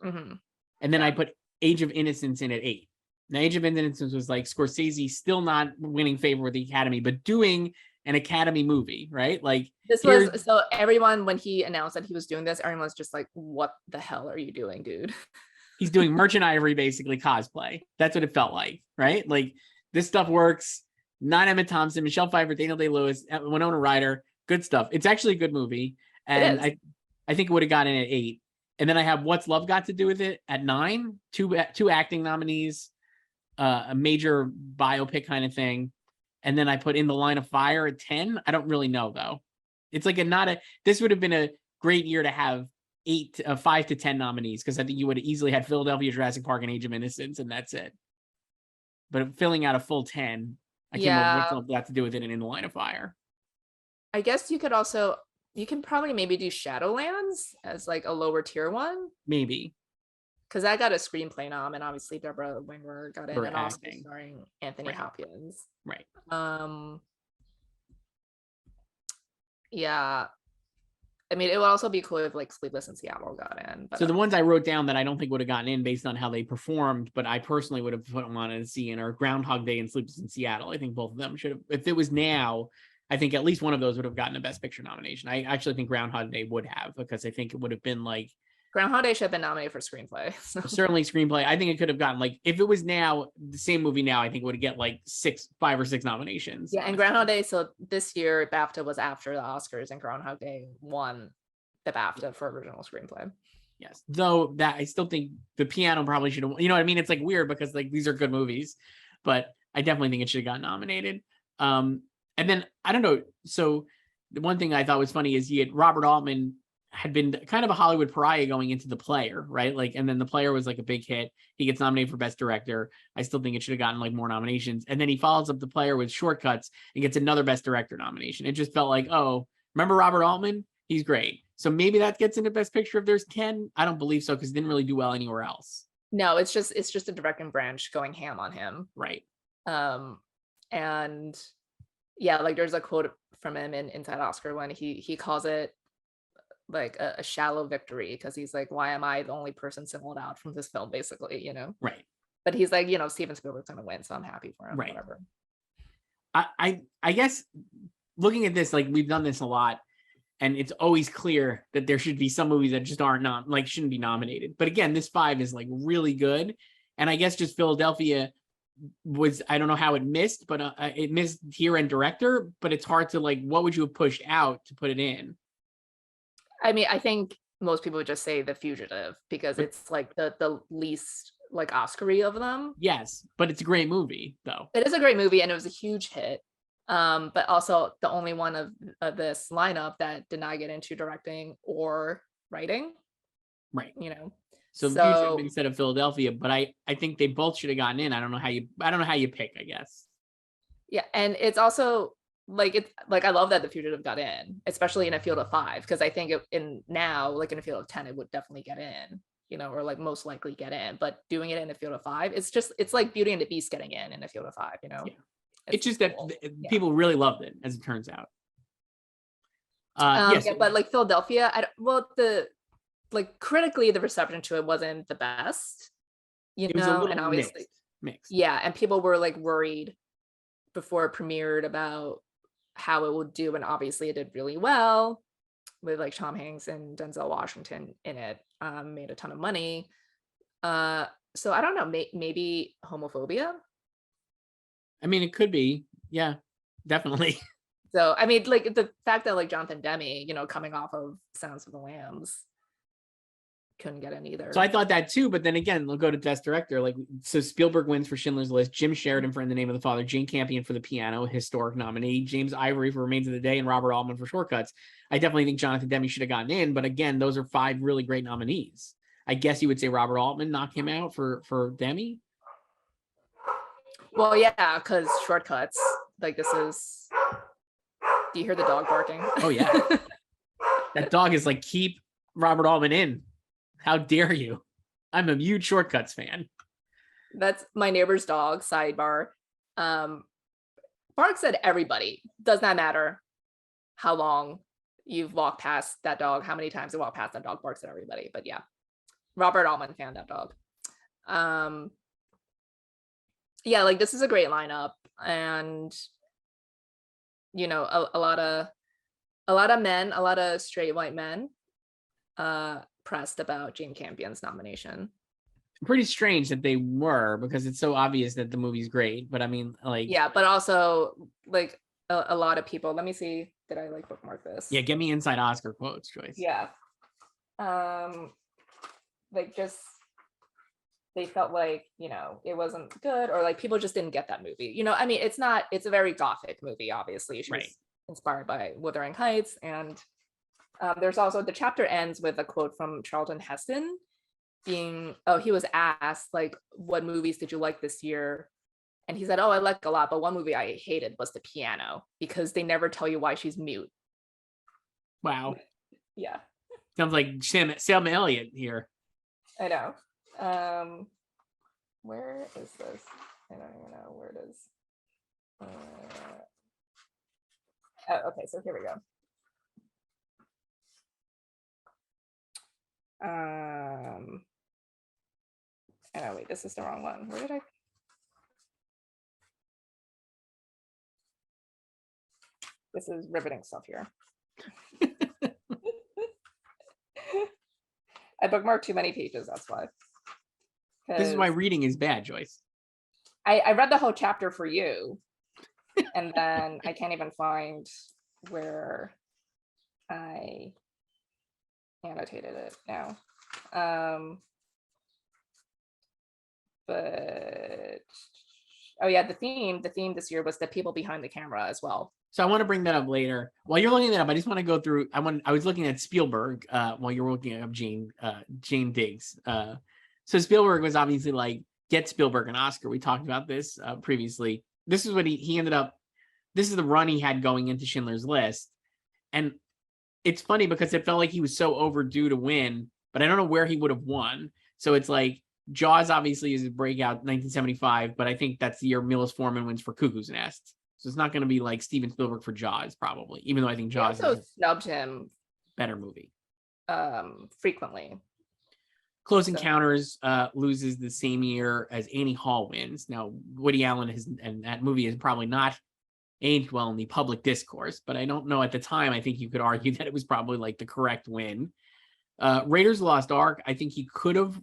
Mm-hmm. And then I put Age of Innocence in at 8. Now, Age of Innocence was like Scorsese still not winning favor with the Academy, but doing an Academy movie, right? Like this was, so everyone, when he announced that he was doing this, everyone's just like, what the hell are you doing, dude? He's doing Merchant Ivory, basically cosplay. That's what it felt like, right? Like this stuff works. Not Emma Thompson, Michelle Pfeiffer, Daniel Day-Lewis, Winona Ryder, good stuff. It's actually a good movie. And I think it would have gotten in at 8. And then I have What's Love Got to Do with It at 9, two acting nominees, a major biopic kind of thing. And then I put In the Line of Fire at 10. I don't really know though. It's like this would have been a great year to have 5 to 10 nominees, because I think you would have easily had Philadelphia, Jurassic Park, and Age of Innocence, and that's it. But filling out a full 10, I can't remember what's Love Got to Do with It and In the Line of Fire. I guess you can probably maybe do Shadowlands as like a lower tier one. Maybe. Because I got a screenplay nom, and obviously Deborah Winger got in, and also acting. starring Anthony Hopkins. Right. Yeah. I mean, it would also be cool if like Sleepless in Seattle got in. But, so the ones I wrote down that I don't think would have gotten in based on how they performed, but I personally would have wanted to see in, are Groundhog Day and Sleepless in Seattle. I think both of them should have. If it was now, I think at least one of those would have gotten a Best Picture nomination. I actually think Groundhog Day would have, because I think it would have been like, Groundhog Day should have been nominated for screenplay. So. Certainly screenplay. I think it could have gotten, like, if it was now the same movie now, I think it would get like 5 or 6 nominations. Yeah, and Groundhog Day. So this year BAFTA was after the Oscars, and Groundhog Day won the BAFTA for original screenplay. Yes, though that I still think The Piano probably should have. You know what I mean? It's like weird because like these are good movies, but I definitely think it should have gotten nominated. And then I don't know. So the one thing I thought was funny is Robert Altman had been kind of a Hollywood pariah going into The Player, right? Like, and then The Player was like a big hit. He gets nominated for Best Director. I still think it should have gotten like more nominations. And then he follows up The Player with Shortcuts and gets another Best Director nomination. It just felt like, oh, remember Robert Altman? He's great. So maybe that gets into Best Picture if there's 10. I don't believe so, because it didn't really do well anywhere else. No, it's just a directing branch going ham on him. Right. And yeah, like there's a quote from him in Inside Oscar when he calls it like a shallow victory, because he's like, why am I the only person singled out from this film, basically, you know? Right. But he's like, you know, Steven Spielberg's gonna win, so I'm happy for him. Right. Whatever. I guess looking at this, like we've done this a lot, and it's always clear that there should be some movies that just shouldn't be nominated. But again, this 5 is like really good. And I guess just Philadelphia was, I don't know how it missed, but it missed here and director, but it's hard to like, what would you have pushed out to put it in? I mean, I think most people would just say The Fugitive, because it's like the least like Oscar-y of them. Yes, but it's a great movie though. It is a great movie, and it was a huge hit. But also the only one of this lineup that did not get into directing or writing. Right. You know. So the future instead of Philadelphia, but I think they both should have gotten in. I don't know how you pick, I guess. Yeah, and it's also like I love that The Fugitive got in, especially in a field of 5, because I think in a field of 10 it would definitely get in, or like most likely get in. But doing it in a field of 5, it's like Beauty and the Beast getting in a field of 5. Yeah. It's just cool. That people really loved it, as it turns out. Yes. Yeah, but like Philadelphia, critically the reception to it wasn't the best, it was a little and obviously mixed. Yeah, and people were like worried before it premiered about how it would do, and obviously it did really well with like Tom Hanks and Denzel Washington in it. Made a ton of money. So I don't know, maybe homophobia. I mean, it could be. Yeah, definitely. So I mean, like the fact that like Jonathan Demme, coming off of Silence of the Lambs, couldn't get in either. So I thought that too, but then again, we'll go to Best Director. So Spielberg wins for Schindler's List, Jim Sheridan for In the Name of the Father, Jane Campion for The Piano, historic nominee, James Ivory for Remains of the Day, and Robert Altman for Shortcuts. I definitely think Jonathan Demme should have gotten in, but again, those are 5 really great nominees. I guess you would say Robert Altman knocked him out for Demme. Well, yeah, because Shortcuts, like this is. Do you hear the dog barking? Oh yeah, that dog is like, keep Robert Altman in. How dare you? I'm a huge Shortcuts fan. That's my neighbor's dog, sidebar. Barks at everybody. Does not matter how long you've walked past that dog, how many times you walk past that dog, barks at everybody. But yeah, Robert Altman fan, that dog. Yeah, like this is a great lineup, and a lot of men, a lot of straight white men pressed about Jane Campion's nomination. Pretty strange that they were, because it's so obvious that the movie's great. But I mean, like, yeah, but also like a lot of people. Let me see. Did I like bookmark this? Yeah, get me inside Oscar quotes, Joyce. Yeah. Like just they felt like, it wasn't good, or like people just didn't get that movie. I mean, it's a very gothic movie, obviously. She's right. Inspired by Wuthering Heights. And there's also, the chapter ends with a quote from Charlton Heston he was asked, like, what movies did you like this year? And he said, I like a lot, but one movie I hated was The Piano, because they never tell you why she's mute. Wow. Yeah. Sounds like Sam Elliott here. I know. Where is this? I don't even know where it is. Okay, so here we go. Oh wait, this is the wrong one. Where did I? This is riveting stuff here. I bookmarked too many pages, that's why. This is why reading is bad, Joyce. I read the whole chapter for you, and then I can't even find where I annotated it now. But oh yeah, the theme this year was the people behind the camera as well. So I want to bring that up later. While you're looking that up, I just want to go through. I was looking at Spielberg while you're looking up Jane Diggs. So Spielberg was obviously like, get Spielberg an Oscar. We talked about this previously. This is what he ended up. This is the run he had going into Schindler's List, and it's funny because it felt like he was so overdue to win, but I don't know where he would have won. So it's like Jaws obviously is a breakout 1975, but I think that's the year Milos Forman wins for Cuckoo's Nest. So it's not going to be like Steven Spielberg for Jaws, probably, even though I think Jaws also snubbed him better movie frequently. Close Encounters loses the same year as Annie Hall wins. Now, Woody Allen and that movie has probably not aged well in the public discourse, but I don't know at the time. I think you could argue that it was probably like the correct win. Raiders of the Lost Ark, I think he could have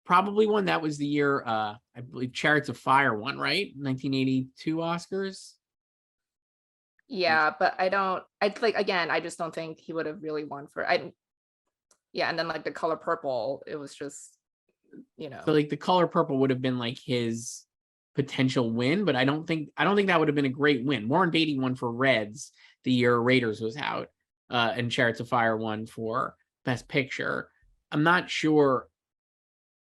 probably won. That was the year, I believe Chariots of Fire won, right? 1982 Oscars. Yeah, but I just don't think he would have really won for yeah, and then like The Color Purple, it was just, So like The Color Purple would have been like his potential win, but I don't think that would have been a great win. Warren Beatty won for Reds the year Raiders was out, and Chariots of Fire won for Best Picture. I'm not sure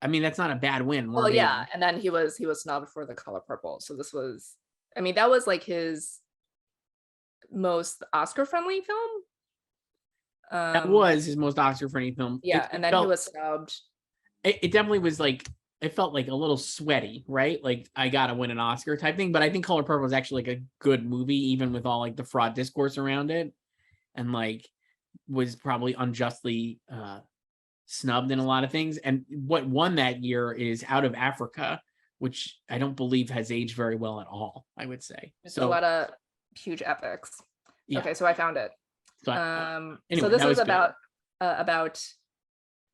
I mean, that's not a bad win. Well, yeah, and then he was snubbed for The Color Purple. So this was, I mean, that was like his most Oscar-friendly film. That was his most Oscar-friendly film. Yeah, and then he was snubbed. It definitely was like, it felt like a little sweaty, right? Like I gotta win an Oscar type thing. But I think Color Purple was actually like a good movie, even with all like the fraud discourse around it, and like was probably unjustly snubbed in a lot of things. And what won that year is Out of Africa, which I don't believe has aged very well at all, I would say. It's a lot of huge epics. Yeah. Okay, so I found it. So, anyway, so this is about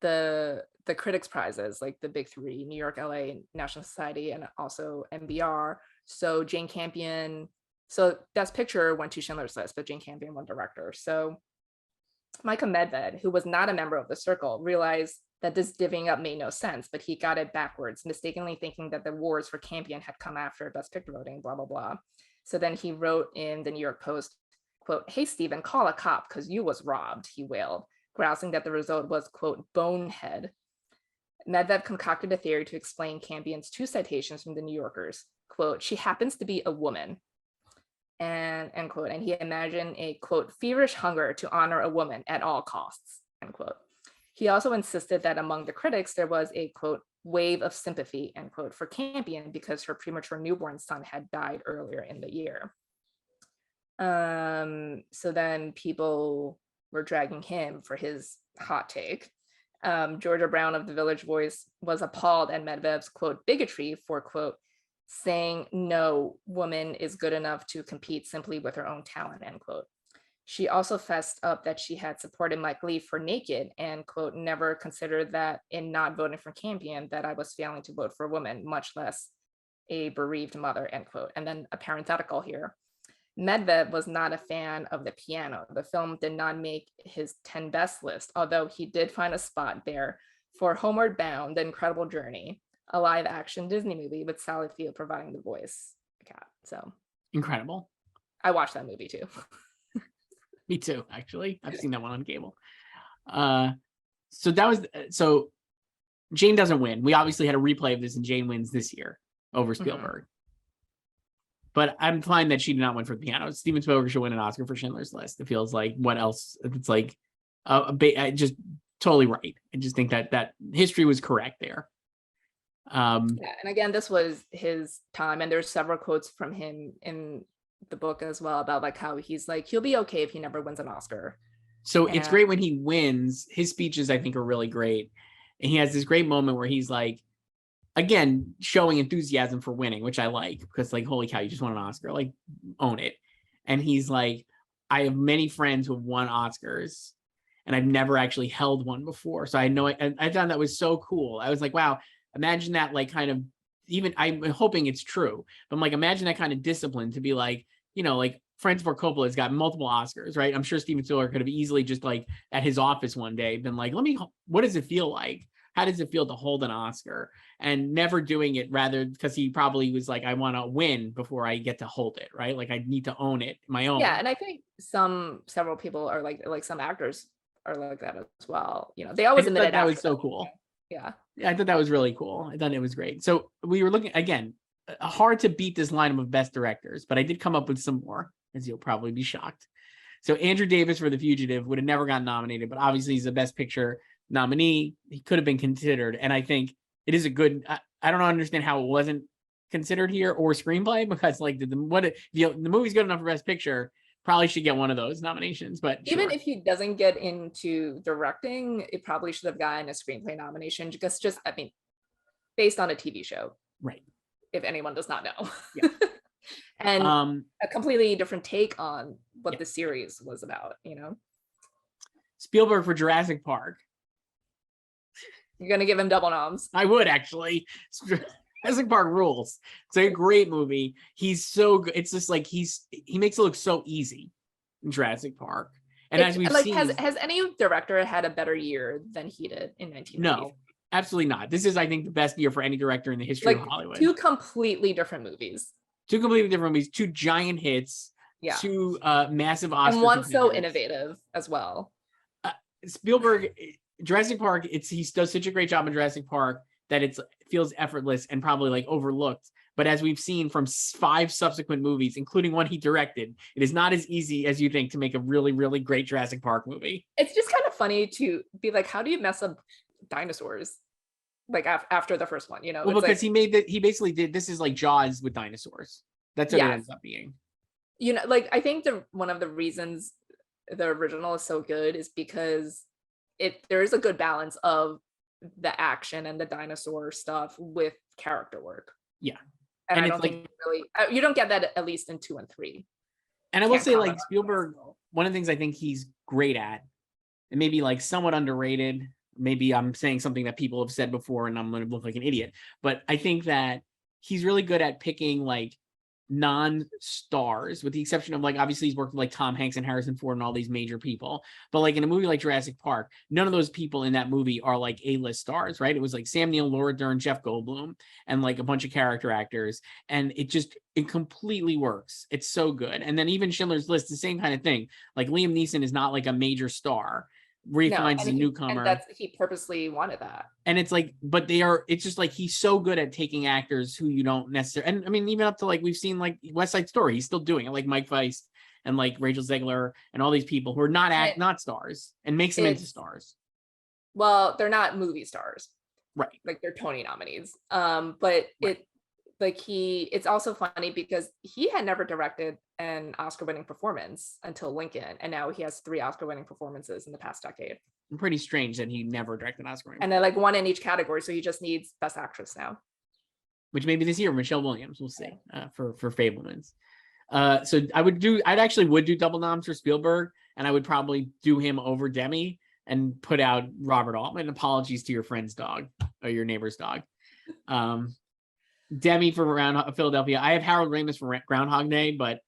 the critics prizes, like the big three: New York, LA, National Society, and also NBR. So Jane Campion, so Best Picture went to Schindler's List, but Jane Campion won director. So Michael Medved, who was not a member of the circle, realized that this divvying up made no sense, but he got it backwards, mistakenly thinking that the awards for Campion had come after Best Picture voting, blah, blah, blah. So then he wrote in the New York Post, quote, "Hey, Steven, call a cop because you was robbed," he wailed, grousing that the result was, quote, "bonehead." Medved concocted a theory to explain Campion's 2 citations from the New Yorkers, quote, "She happens to be a woman," and end quote, and he imagined a, quote, "feverish hunger to honor a woman at all costs," end quote. He also insisted that among the critics, there was a, quote, "wave of sympathy," end quote, for Campion because her premature newborn son had died earlier in the year. So then people were dragging him for his hot take. Georgia Brown of the Village Voice was appalled at Medved's, quote, "bigotry" for, quote, "saying no woman is good enough to compete simply with her own talent," end quote. She also fessed up that she had supported Mike Leigh for Naked and, quote, "never considered that in not voting for Campion that I was failing to vote for a woman, much less a bereaved mother," end quote. And then a parenthetical here. Medved was not a fan of The Piano. The film did not make his 10 best list, although he did find a spot there for Homeward Bound: The Incredible Journey, a live action Disney movie with Sally Field providing the voice of the cat. So incredible. I watched that movie too. Me too, actually. I've seen that one on cable. So Jane doesn't win. We obviously had a replay of this, and Jane wins this year over Spielberg. But I'm fine that she did not win for The Piano. Steven Spielberg should win an Oscar for Schindler's List. It feels like, what else? It's like just totally right. I just think that history was correct there. Yeah, and again, this was his time, and there's several quotes from him in the book as well about like how he's like, he'll be okay if he never wins an Oscar. So it's great when he wins. His speeches, I think, are really great. And he has this great moment where he's like, again, showing enthusiasm for winning, which I like, because like, holy cow, you just won an Oscar, like, own it. And he's like, "I have many friends who have won Oscars, and I've never actually held one before. So I thought that was so cool. I was like, wow, imagine that, like, kind of, even I'm hoping it's true, but I'm like, imagine that kind of discipline to be like, you know, like Francis Ford Coppola has got multiple Oscars, right? I'm sure Steven Spielberg could have easily just like at his office one day been like, what does it feel like? How does it feel to hold an Oscar? And never doing it, rather, because he probably was like, I want to win before I get to hold it, right? Like, I need to own it, my own. Yeah, and I think several people are like some actors are like that as well. You know, they always admit it. That was so cool. Yeah, I thought that was really cool. I thought it was great. So we were looking, again, hard to beat this lineup of best directors, but I did come up with some more, as you'll probably be shocked. So Andrew Davis for The Fugitive would have never gotten nominated, but obviously he's the Best Picture nominee. He could have been considered, and I think it is a good. I don't understand how it wasn't considered here, or Screenplay, because like the movie's good enough for Best Picture, probably should get one of those nominations. But even if he doesn't get into directing, it probably should have gotten a Screenplay nomination, because just, I mean, based on a TV show, right? If anyone does not know. Yeah. And a completely different take on what the series was about, you know. Spielberg for Jurassic Park. You're gonna give him double noms? I would, actually. Jurassic Park rules. It's a great movie. He's so good. It's just like he makes it look so easy in Jurassic Park. And as we've seen, has any director had a better year than he did in 1990? No, absolutely not. This is, I think, the best year for any director in the history of Hollywood. Two completely different movies. Two completely different movies. Two giant hits. Yeah. Two massive Oscar. And one so innovative as well. Spielberg, Jurassic Park. He does such a great job in Jurassic Park. that it feels effortless and probably like overlooked. But as we've seen from 5 subsequent movies, including one he directed, it is not as easy as you think to make a really, really great Jurassic Park movie. It's just kind of funny to be like, how do you mess up dinosaurs? Like after the first one, Well, it's because like, he basically did, this is like Jaws with dinosaurs. That's what it ends up being. Like I think one of the reasons the original is so good is because there is a good balance of the action and the dinosaur stuff with character work. Yeah. And I don't think really you don't get that at least in 2 and 3. And I will say, like, Spielberg, one of the things I think he's great at, and maybe like somewhat underrated, maybe I'm saying something that people have said before and I'm going to look like an idiot, but I think that he's really good at picking like non-stars, with the exception of like, obviously he's worked with like Tom Hanks and Harrison Ford and all these major people, but like in a movie like Jurassic Park, none of those people in that movie are like A-list stars, right? It was like Sam Neill, Laura Dern, Jeff Goldblum, and like a bunch of character actors, and it completely works. It's so good. And then even Schindler's List, the same kind of thing. Like Liam Neeson is not like a major star, where he finds a newcomer, and he purposely wanted that. And it's like, but it's just like he's so good at taking actors who you don't necessarily, and I mean, even up to like we've seen like West Side Story, he's still doing it, like Mike Feist and like Rachel Zegler and all these people who are not stars, and makes them into stars. Well, they're not movie stars, right? Like they're Tony nominees. But right. It's also funny because he had never directed an Oscar-winning performance until Lincoln, and now he has 3 Oscar-winning performances in the past decade. Pretty strange that he never directed an Oscar-winning. And they're like 1 in each category, so he just needs Best Actress now. Which maybe this year, Michelle Williams, we'll see, for Fabelmans. So I'd actually do double noms for Spielberg, and I would probably do him over Demi and put out Robert Altman. Apologies to your friend's dog or your neighbor's dog. Demi for Philadelphia. I have Harold Ramis for Groundhog Day, but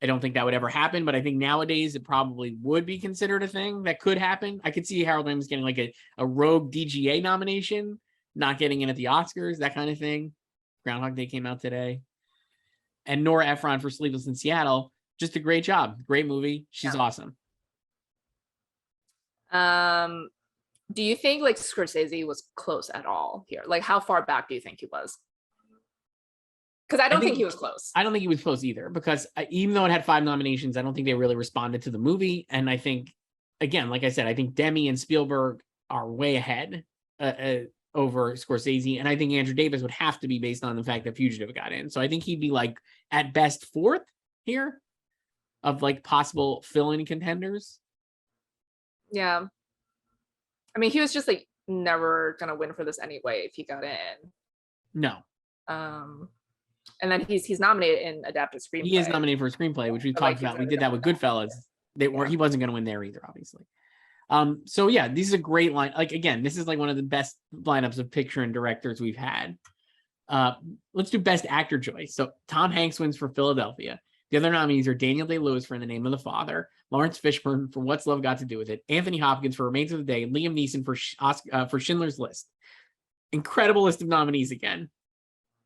I don't think that would ever happen. But I think nowadays it probably would be considered a thing that could happen. I could see Harold Ramis getting like a rogue DGA nomination, not getting in at the Oscars, that kind of thing. Groundhog Day came out today. And Nora Ephron for Sleepless in Seattle. Just a great job. Great movie. She's awesome. Do you think like Scorsese was close at all here? Like how far back do you think he was? Because I don't think he was close. I don't think he was close either, because even though it had 5 nominations, I don't think they really responded to the movie. And I think, again, like I said, I think Demi and Spielberg are way ahead over Scorsese. And I think Andrew Davis would have to be based on the fact that Fugitive got in. So I think he'd be like at best 4th here of like possible fill-in contenders. Yeah. I mean, he was just like never going to win for this anyway if he got in. No. And then he's nominated in adapted screenplay. He is nominated for a screenplay, which we've talked about. We did that with Goodfellas. He wasn't going to win there either, obviously. So yeah, this is a great line. Like, again, this is like one of the best lineups of picture and directors we've had. Let's do Best Actor, Joyce. So Tom Hanks wins for Philadelphia. The other nominees are Daniel Day-Lewis for In the Name of the Father, Lawrence Fishburne for What's Love Got to Do with It, Anthony Hopkins for Remains of the Day, and Liam Neeson for Schindler's List. Incredible list of nominees again.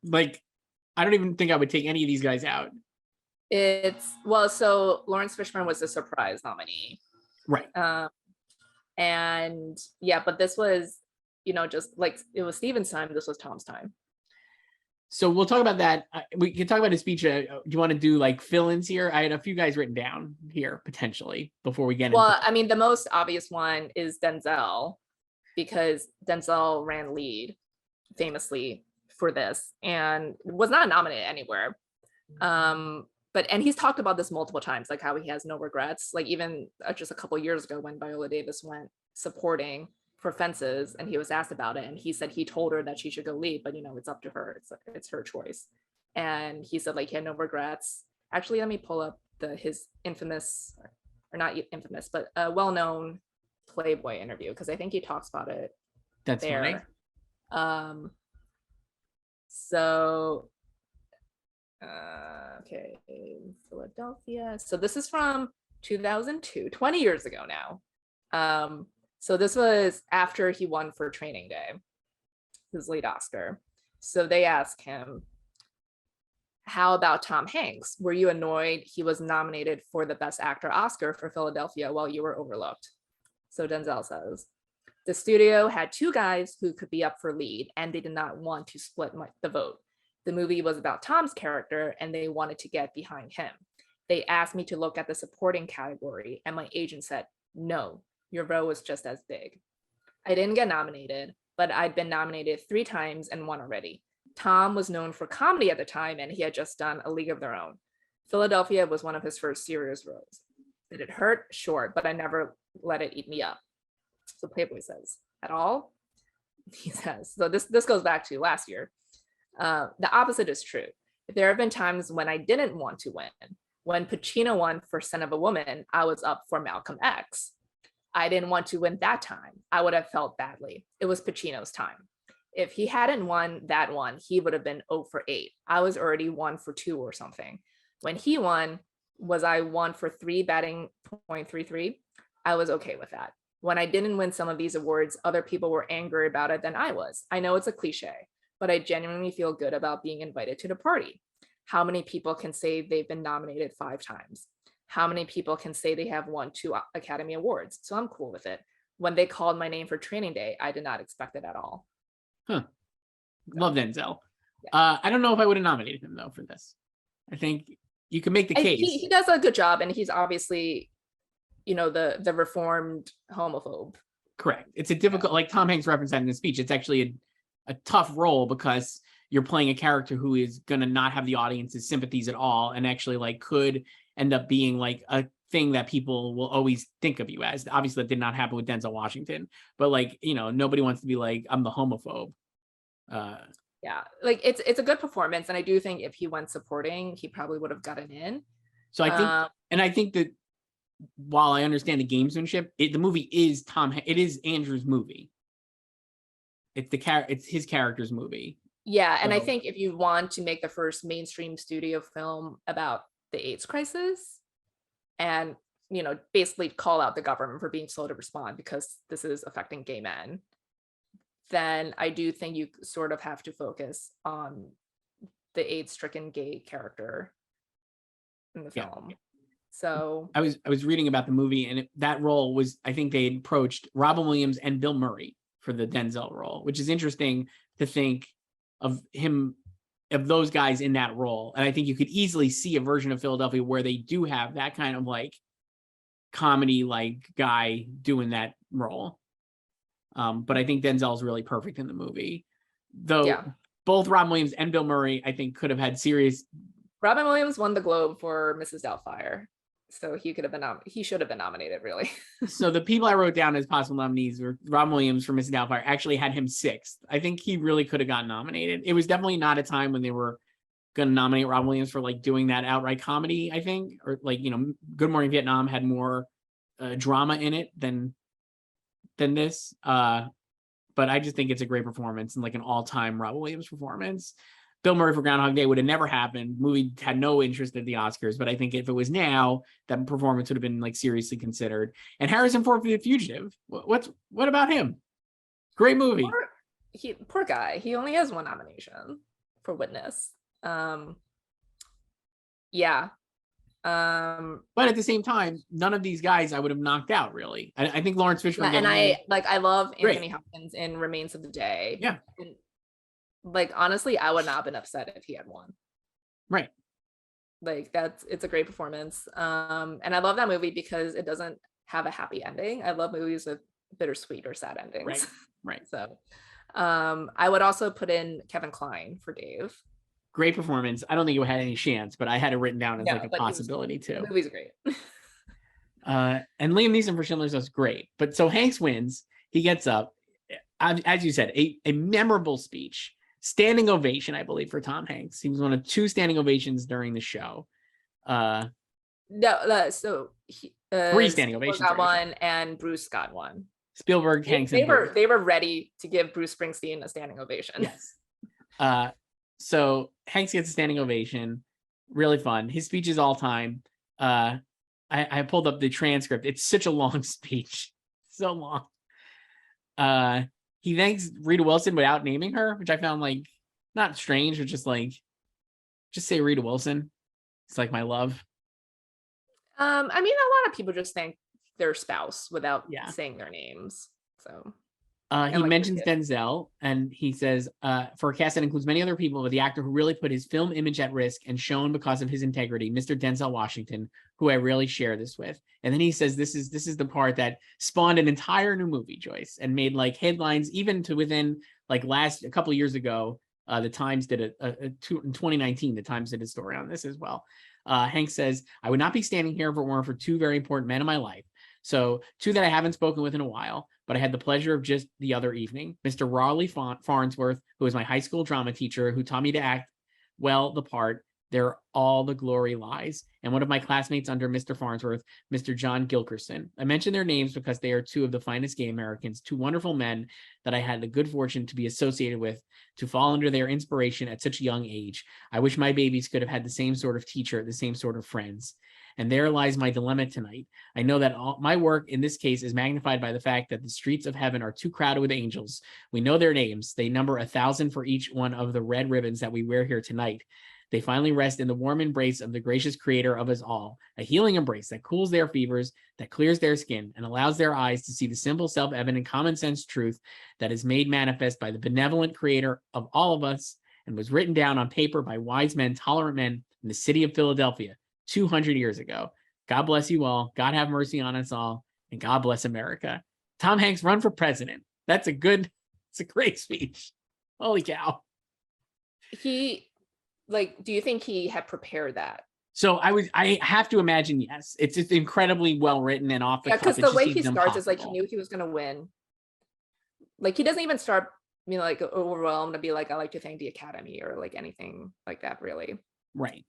Like, I don't even think I would take any of these guys out. So Lawrence Fishburne was a surprise nominee. Right. And yeah, but this was, just like it was Steven's time, this was Tom's time. So we'll talk about that. We can talk about his speech. Do you want to do like fill-ins here? I had a few guys written down here potentially before we get into. I mean, the most obvious one is Denzel, because Denzel ran lead famously for this and was not nominated anywhere. And he's talked about this multiple times, like how he has no regrets. Like even just a couple of years ago when Viola Davis went supporting for Fences and he was asked about it, and he said he told her that she should go lead, but it's up to her. It's her choice. And he said like he had no regrets. Actually, let me pull up his infamous, or not infamous, but a well-known Playboy interview, because I think he talks about it. That's there. Funny. Okay, Philadelphia. So this is from 2002, 20 years ago now. So this was after he won for Training Day, his lead Oscar. So they asked him, how about Tom Hanks? Were you annoyed he was nominated for the Best Actor Oscar for Philadelphia while you were overlooked? So Denzel says, The studio had two guys who could be up for lead, and they did not want to split the vote. The movie was about Tom's character, and they wanted to get behind him. They asked me to look at the supporting category, and my agent said, no, your role was just as big. I didn't get nominated, but I'd been nominated 3 times and won already. Tom was known for comedy at the time, and he had just done A League of Their Own. Philadelphia was one of his first serious roles. Did it hurt? Sure, but I never let it eat me up. So Playboy says, at all? He says, so this goes back to last year. The opposite is true. There have been times when I didn't want to win. When Pacino won for Son of a Woman, I was up for Malcolm X. I didn't want to win that time. I would have felt badly. It was Pacino's time. If he hadn't won that one, he would have been 0 for 8. I was already 1 for 2 or something. When he won, was I 1 for 3 batting .33? I was okay with that. When I didn't win some of these awards, other people were angrier about it than I was. I know it's a cliche, but I genuinely feel good about being invited to the party. How many people can say they've been nominated 5 times? How many people can say they have won 2 Academy Awards? So I'm cool with it. When they called my name for training day, I did not expect it at all. Huh. Love Denzel. Yeah. I don't know if I would have nominated him though for this. I think you can make the case. He does a good job, and he's obviously, the reformed homophobe. Correct. It's a difficult, like Tom Hanks referenced that in his speech. It's actually a tough role because you're playing a character who is going to not have the audience's sympathies at all, and actually like could end up being like a thing that people will always think of you as. Obviously that did not happen with Denzel Washington, but like, nobody wants to be like, I'm the homophobe. Yeah, like it's a good performance, and I do think if he went supporting, he probably would have gotten in. So I think, and I think that while I understand the gamesmanship, the movie is it is Andrew's movie. It's his character's movie. Yeah, and I think if you want to make the first mainstream studio film about the AIDS crisis, and basically call out the government for being slow to respond because this is affecting gay men, then I do think you sort of have to focus on the AIDS-stricken gay character in the film. Yeah. So I was reading about the movie, and that role was, I think they approached Robin Williams and Bill Murray for the Denzel role, which is interesting to think of those guys in that role. And I think you could easily see a version of Philadelphia where they do have that kind of like comedy like guy doing that role. But I think Denzel's really perfect in the movie, though. Both Robin Williams and Bill Murray, I think, could have had serious. Robin Williams won the Globe for Mrs. Doubtfire, so he should have been nominated, really. So the people I wrote down as possible nominees were Robin Williams for Mrs. Doubtfire. Actually had him 6th. I think he really could have gotten nominated. It was definitely not a time when they were going to nominate Robin Williams for like doing that outright comedy, I think, or like, Good Morning Vietnam had more drama in it than this. But I just think it's a great performance and like an all-time Robin Williams performance. Bill Murray for Groundhog Day would have never happened. Movie had no interest at the Oscars, but I think if it was now, that performance would have been like seriously considered. And Harrison Ford for The Fugitive. What about him? Great movie. Poor guy. He only has 1 nomination for Witness. Yeah. But at the same time, none of these guys I would have knocked out, really. I think Lawrence Fishburne. And I love Anthony Hopkins in Remains of the Day. Yeah. And, like, honestly, I would not have been upset if he had won. Right. Like, it's a great performance. And I love that movie because it doesn't have a happy ending. I love movies with bittersweet or sad endings. Right. So I would also put in Kevin Kline for Dave. Great performance. I don't think it had any chance, but I had it written down as like a possibility too. The movie's great. And Liam Neeson for Schindler's List, great. But so Hanks wins. He gets up, as you said, a memorable speech, standing ovation, I believe, for Tom Hanks. He was one of 2 standing ovations during the show. So 3 standing ovations. Got one, and Bruce got one. Spielberg, Hanks, they were ready to give Bruce Springsteen a standing ovation. Yes. So Hanks gets a standing ovation. Really fun. His speech is all time. I pulled up the transcript. It's such a long speech. So long. He thanks Rita Wilson without naming her, which I found like not strange, but just say Rita Wilson. It's like my love. I mean, a lot of people just thank their spouse without saying their names. So And He like the mentions kid. Denzel, and he says, for a cast that includes many other people, but the actor who really put his film image at risk and shone because of his integrity, Mr. Denzel Washington, who I really share this with. And then he says, this is the part that spawned an entire new movie, Joyce, and made like headlines even to within like a couple of years ago. The Times did in 2019. The Times did a story on this as well. Hank says, I would not be standing here if it weren't for two very important men in my life. So two that I haven't spoken with in a while, but I had the pleasure of just the other evening. Mr. Raleigh Farnsworth, who was my high school drama teacher, who taught me to act well the part. There all the glory lies. And one of my classmates under Mr. Farnsworth, Mr. John Gilkerson. I mention their names because they are two of the finest gay Americans, two wonderful men that I had the good fortune to be associated with, to fall under their inspiration at such a young age. I wish my babies could have had the same sort of teacher, the same sort of friends. And there lies my dilemma tonight. I know that all my work in this case is magnified by the fact that the streets of heaven are too crowded with angels. We know their names. They number 1,000 for each one of the red ribbons that we wear here tonight. They finally rest in the warm embrace of the gracious creator of us all, a healing embrace that cools their fevers, that clears their skin, and allows their eyes to see the simple, self-evident, common sense truth that is made manifest by the benevolent creator of all of us and was written down on paper by wise men, tolerant men in the city of Philadelphia 200 years ago. God bless you all. God have mercy on us all. And God bless America. Tom Hanks, run for president. It's a great speech. Holy cow. Do you think he had prepared that? So I have to imagine, yes. It's just incredibly well written and off the cuff. Because It the just way seems he starts is like he impossible. knew he was gonna win. Like he doesn't even start like overwhelmed to be like, I like to thank the Academy or like anything like that, really. Right.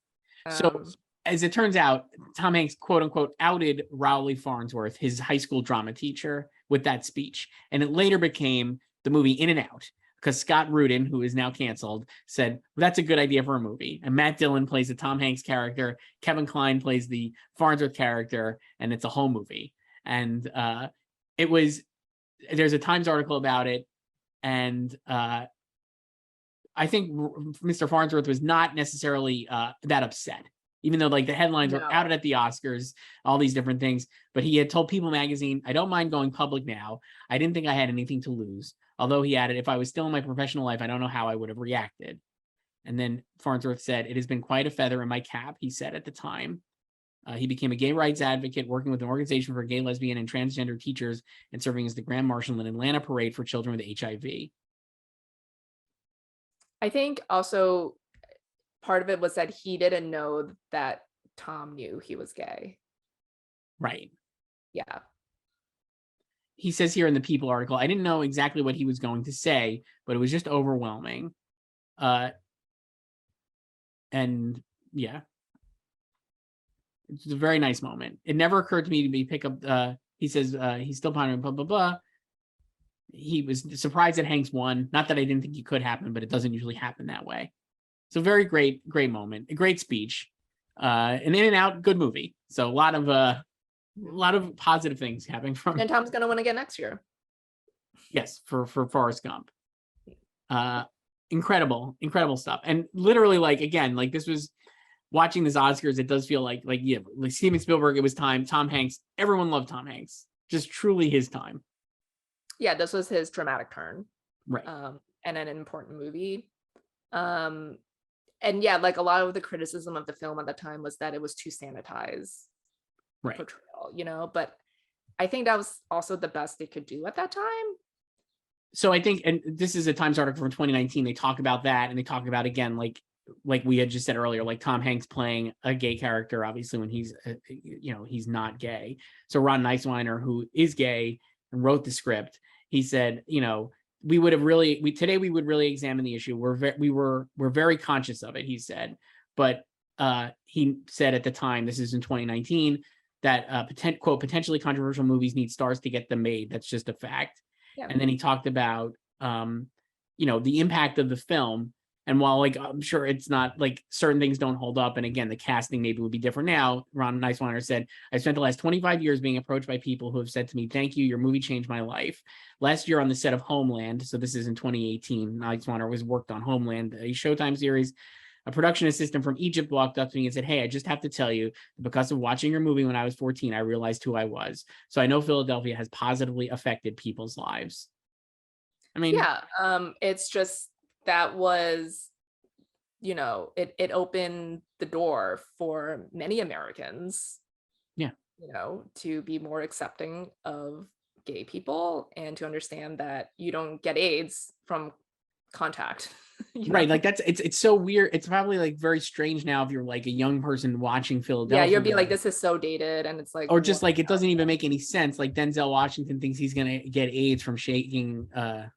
So as it turns out, Tom Hanks, quote unquote, outed Raleigh Farnsworth, his high school drama teacher, with that speech. And it later became the movie In and Out, because Scott Rudin, who is now canceled, said, well, that's a good idea for a movie. And Matt Dillon plays the Tom Hanks character. Kevin Kline plays the Farnsworth character, and it's a whole movie. And there's a Times article about it. And I think Mr. Farnsworth was not necessarily that upset, even though like the headlines were outed at the Oscars, all these different things. But he had told People magazine, I don't mind going public now. I didn't think I had anything to lose. Although he added, if I was still in my professional life, I don't know how I would have reacted. And then Farnsworth said, it has been quite a feather in my cap, he said at the time. He became a gay rights advocate, working with an organization for gay, lesbian, and transgender teachers, and serving as the Grand Marshal in Atlanta Parade for children with HIV. I think also part of it was that he didn't know that Tom knew he was gay. Right. Yeah. He says here in the People article, I didn't know exactly what he was going to say, but it was just overwhelming. And yeah, it's a very nice moment. It never occurred to me to pick up, he says, he's still pondering, blah, blah, blah. He was surprised that Hanks won. Not that I didn't think it could happen, but it doesn't usually happen that way. So very great moment, a great speech. An In and Out, good movie. So a lot of positive things happening from. And Tom's gonna win again next year. Yes, for Forrest Gump. Incredible stuff. And literally, like, again, like this was watching this Oscars, it does feel like Steven Spielberg, it was time. Tom Hanks, everyone loved Tom Hanks. Just truly his time. Yeah, this was his dramatic turn. Right. And an important movie. And yeah, like a lot of the criticism of the film at the time was that it was too sanitized portrayal, but I think that was also the best they could do at that time. So I think, and this is a Times article from 2019, they talk about that, and they talk about, again, like we had just said earlier, like Tom Hanks playing a gay character, obviously when he's he's not gay. So Ron Neisweiner, who is gay and wrote the script, he said, we would really examine the issue. We're very conscious of it, he said. But he said at the time, this is in 2019, that quote, potentially controversial movies need stars to get them made. That's just a fact. Yeah. And then he talked about the impact of the film. And while like I'm sure it's not like certain things don't hold up, and again, the casting maybe would be different now, Ron Neisweiner said, I spent the last 25 years being approached by people who have said to me, thank you, your movie changed my life. Last year on the set of Homeland, so this is in 2018, Neisweiner was worked on Homeland, a Showtime series. A production assistant from Egypt walked up to me and said, hey, I just have to tell you, because of watching your movie when I was 14, I realized who I was. So I know Philadelphia has positively affected people's lives. I mean, Yeah, it's just that was, it opened the door for many Americans, yeah. to be more accepting of gay people and to understand that you don't get AIDS from contact. Right, like it's so weird. It's probably like very strange now if you're like a young person watching Yeah, you'll be Philadelphia, like, this is so dated, and it's like, or just what? like it doesn't even make any sense. Like Denzel Washington thinks he's gonna get AIDS from shaking Yeah,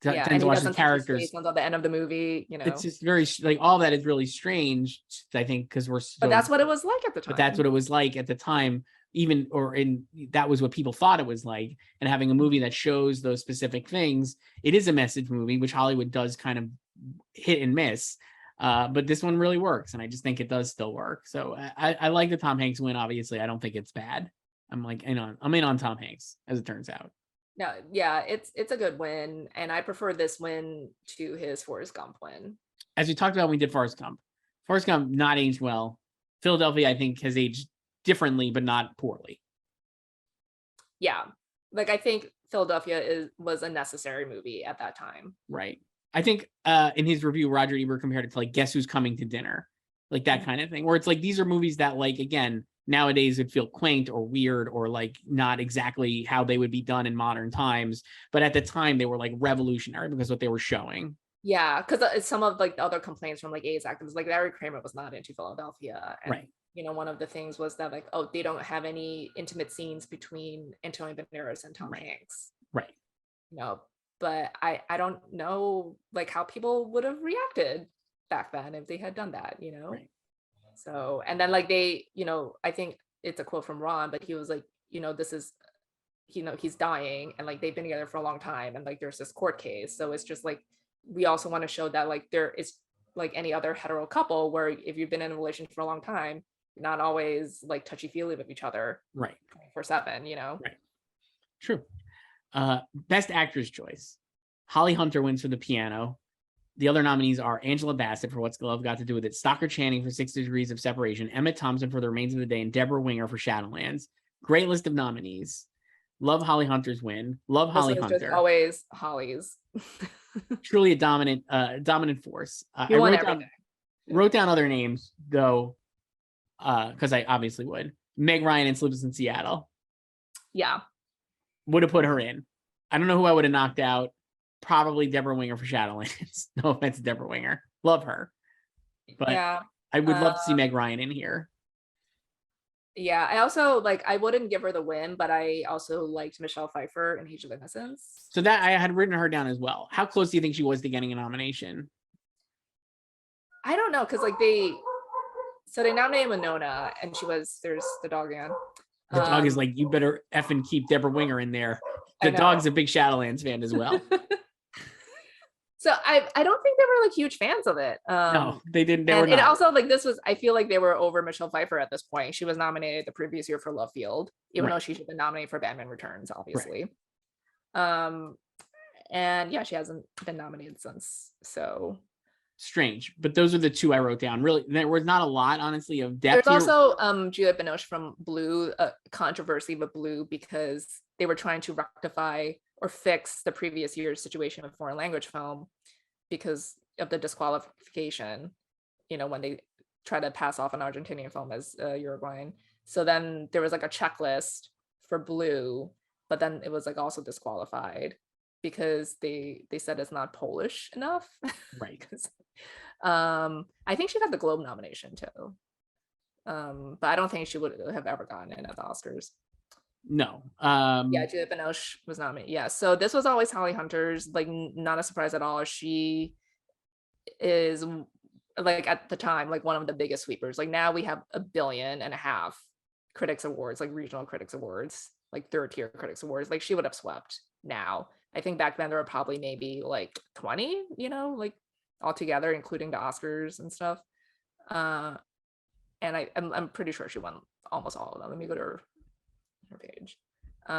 and Denzel he Washington's doesn't touch his characters. face until the end of the movie, It's just very like all that is really strange, I think, because we're but so. that's what it was like at the time. But that's what it was like at the time, even that was what people thought it was like. And having a movie that shows those specific things, it is a message movie, which Hollywood does kind of hit and miss. But this one really works, and I just think it does still work. So I like the Tom Hanks win. Obviously, I don't think it's bad. I'm in on Tom Hanks, as it turns out. No, yeah, it's a good win, and I prefer this win to his Forrest Gump win. As we talked about when we did Forrest Gump not aged well. Philadelphia, I think, has aged differently, but not poorly. Yeah, like I think Philadelphia was a necessary movie at that time. Right. I think in his review, Roger Ebert compared it to like Guess Who's Coming to Dinner, like that kind of thing, where it's like these are movies that, like, again, nowadays would feel quaint or weird or like not exactly how they would be done in modern times, but at the time they were like revolutionary because what they were showing. Yeah, because some of like the other complaints from like AIDS activists, like Larry Kramer was not into Philadelphia, and Right. One of the things was that like, oh, they don't have any intimate scenes between Antonio Banderas and Tom Hanks. Right. But I don't know like how people would have reacted back then if they had done that, Right. So, and then like they, I think it's a quote from Ron, but he was like, this is, he's dying, and like they've been together for a long time, and like there's this court case, so it's just like we also want to show that like there is like any other hetero couple where if you've been in a relationship for a long time, you're not always like touchy-feely with each other, right, 24/7. Right. True. Best actress choice. Holly Hunter wins for The Piano. The other nominees are Angela Bassett for What's Love Got to Do with It, Stockard Channing for 6 Degrees of Separation, Emma Thompson for The Remains of the Day, and Deborah Winger for Shadowlands. Great list of nominees. Love Holly Hunter's win. Love Holly Hunter. Just always Holly's. Truly a dominant force. You won wrote down other names though, because I obviously would. Meg Ryan and Sleepless in Seattle. Yeah. Would have put her in. I don't know who I would have knocked out. Probably Deborah Winger for Shadowlands. No offense to Deborah Winger. Love her. But yeah. I would love to see Meg Ryan in here. Yeah, I also I wouldn't give her the win, but I also liked Michelle Pfeiffer in Age of Innocence. So that I had written her down as well. How close do you think she was to getting a nomination? I don't know, because they nominated Winona, and there's the dog again. The dog is like, you better effing keep Deborah Winger in there. The dog's a big Shadowlands fan as well. So I don't think they were huge fans of it. No, they didn't. And also this was, I feel like they were over Michelle Pfeiffer at this point. She was nominated the previous year for Love Field, even though she should have been nominated for Batman Returns, obviously. Right. And yeah, she hasn't been nominated since. So strange, but those are the two I wrote down. Really, there was not a lot, honestly, of depth. There's also Juliette Binoche from Blue, controversy with Blue because they were trying to rectify or fix the previous year's situation with foreign language film because of the disqualification, when they try to pass off an Argentinian film as Uruguayan. So then there was a checklist for Blue, but then it was also disqualified because they said it's not Polish enough. Right. I think she got the Globe nomination too. But I don't think she would have ever gotten in at the Oscars. No. Yeah, Juliette Binoche was nominated. Yeah, so this was always Holly Hunter's. Not a surprise at all. She is at the time one of the biggest sweepers. Now we have 1.5 billion critics awards, regional critics awards, third tier critics awards. She would have swept now. I think back then there were probably maybe 20, altogether, including the Oscars and stuff. And I'm pretty sure she won almost all of them. Let me go to her page.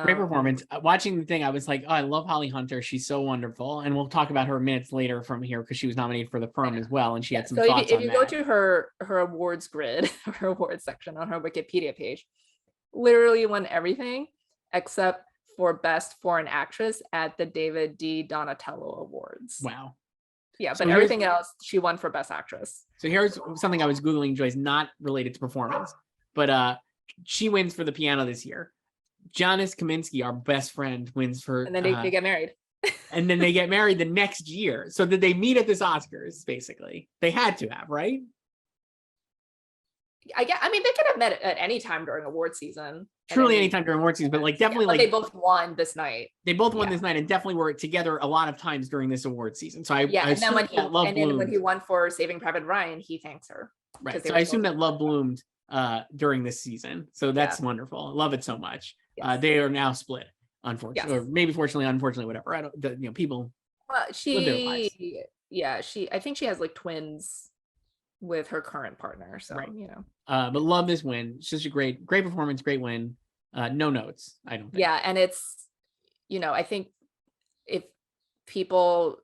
Great performance. Watching the thing, I was like, oh, I love Holly Hunter. She's so wonderful. And we'll talk about her minutes later from here because she was nominated for The Firm as well. And she had some thoughts on that. If you go to her awards grid, her awards section on her Wikipedia page, literally won everything except for Best Foreign Actress at the David D. Donatello Awards. Wow. Yeah, So but everything else she won for Best Actress. So here's something I was Googling, Joyce, not related to performance, but she wins for the piano this year. Janis Kaminski, our best friend, wins for... And then they get married. And then they get married the next year. So did they meet at this Oscars, basically? They had to have, right? I mean, they could have met at any time during award season. Truly anytime during award season, but like definitely but like... they both won this night. They both won this night and definitely were together a lot of times during this award season. So I and then when he bloomed. won for Saving Private Ryan, he thanks her. Right. So I assume that love bloomed during this season. So that's wonderful. I love it so much. Yes. They are now split, unfortunately, or maybe fortunately, unfortunately, whatever. I don't, people. Well, live their lives. I think she has like twins with her current partner. So, but love this win. It's just a great performance, great win. No notes, I don't think. Yeah. And it's, I think if people,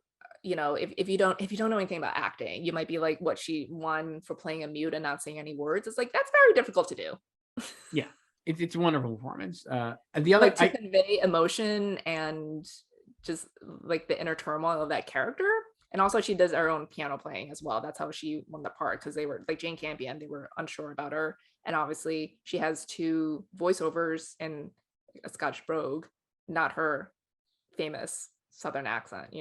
if you don't know anything about acting, you might be like, what, she won for playing a mute and not saying any words. It's like, that's very difficult to do. Yeah. It's a wonderful performance. The other to convey emotion and just like the inner turmoil of that character. And also she does her own piano playing as well. That's how she won the part, because they were like Jane Campion, they were unsure about her. And obviously she has 2 voiceovers in a Scottish brogue, not her famous Southern accent,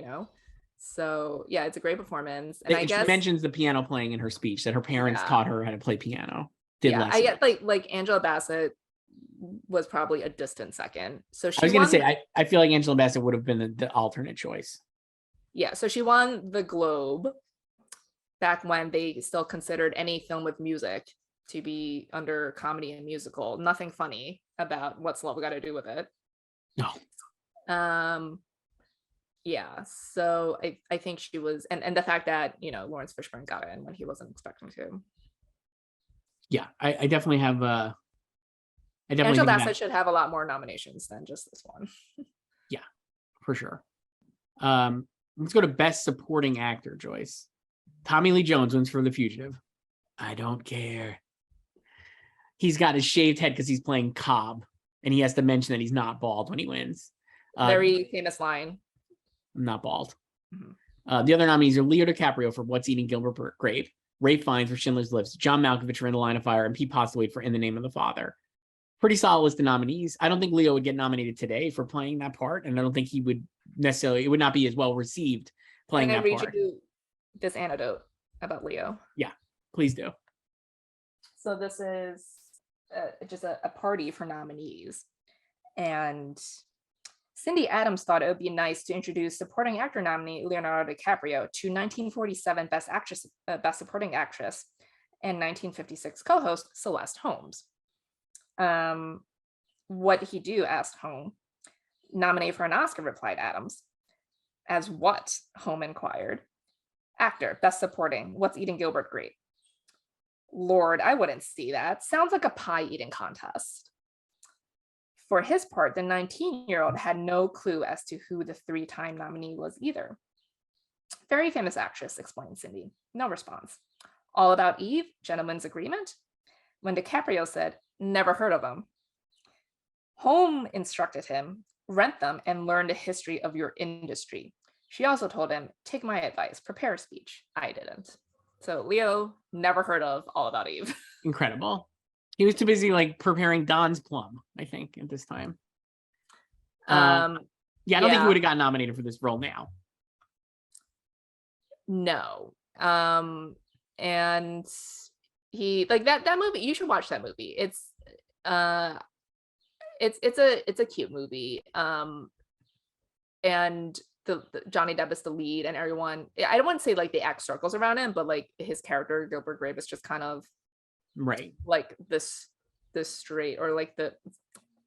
So yeah, it's a great performance. And I guess she mentions the piano playing in her speech, that her parents taught her how to play piano. I get like Angela Bassett was probably a distant second. So I was going to say, I feel like Angela Bassett would have been the alternate choice. Yeah, so she won the Globe back when they still considered any film with music to be under comedy and musical. Nothing funny about What's Love Got to Do with It. No. Yeah, so I think she was, and the fact that, Lawrence Fishburne got in when he wasn't expecting to. Yeah, I definitely have... Angela Bassett should have a lot more nominations than just this one. Yeah, for sure. Let's go to Best Supporting Actor, Joyce. Tommy Lee Jones wins for The Fugitive. I don't care. He's got his shaved head because he's playing Cobb, and he has to mention that he's not bald when he wins. Very famous line. I'm not bald. Mm-hmm. The other nominees are Leo DiCaprio for What's Eating Gilbert Grape, Ralph Fiennes for Schindler's List, John Malkovich for In the Line of Fire, and Pete Postlethwaite for In the Name of the Father. Pretty solid list of nominees. I don't think Leo would get nominated today for playing that part, and I don't think he would necessarily, it would not be as well received playing that part. Can I read you this anecdote about Leo? Yeah, please do. So this is just a party for nominees, and Cindy Adams thought it would be nice to introduce supporting actor nominee Leonardo DiCaprio to 1947 Best Supporting Actress and 1956 co-host Celeste Holmes. What did he do? Asked Holm. Nominate for an Oscar, replied Adams. As what? Holm inquired. Actor, Best Supporting. What's Eating Gilbert Grape? Lord, I wouldn't see that. Sounds like a pie eating contest. For his part, the 19-year-old had no clue as to who the 3-time nominee was either. Very famous actress, explained Cindy. No response. All About Eve, gentleman's agreement? When DiCaprio said, never heard of him. Holm instructed him, rent them and learn the history of your industry. She also told him, take my advice, prepare a speech. I didn't. So Leo never heard of All About Eve. Incredible. He was too busy like preparing Don's Plum, I think, at this time. I don't think he would have gotten nominated for this role now. No. And he like that movie, you should watch that movie. It's a cute movie. And the Johnny Depp is the lead, and everyone, I don't want to say like they act circles around him, but like his character Gilbert Grape is just kind of right, like this straight, or like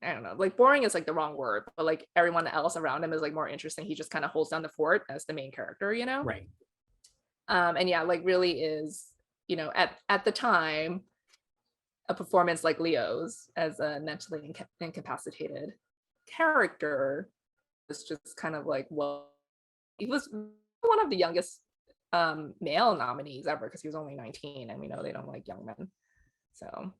I don't know, like boring is like the wrong word, but like everyone else around him is like more interesting. He just kind of holds down the fort as the main character, right. And yeah, like really is, at the time, a performance like Leo's as a mentally incapacitated character was just kind of like, well, he was one of the youngest male nominees ever, because he was only 19, and we know they don't like young men. So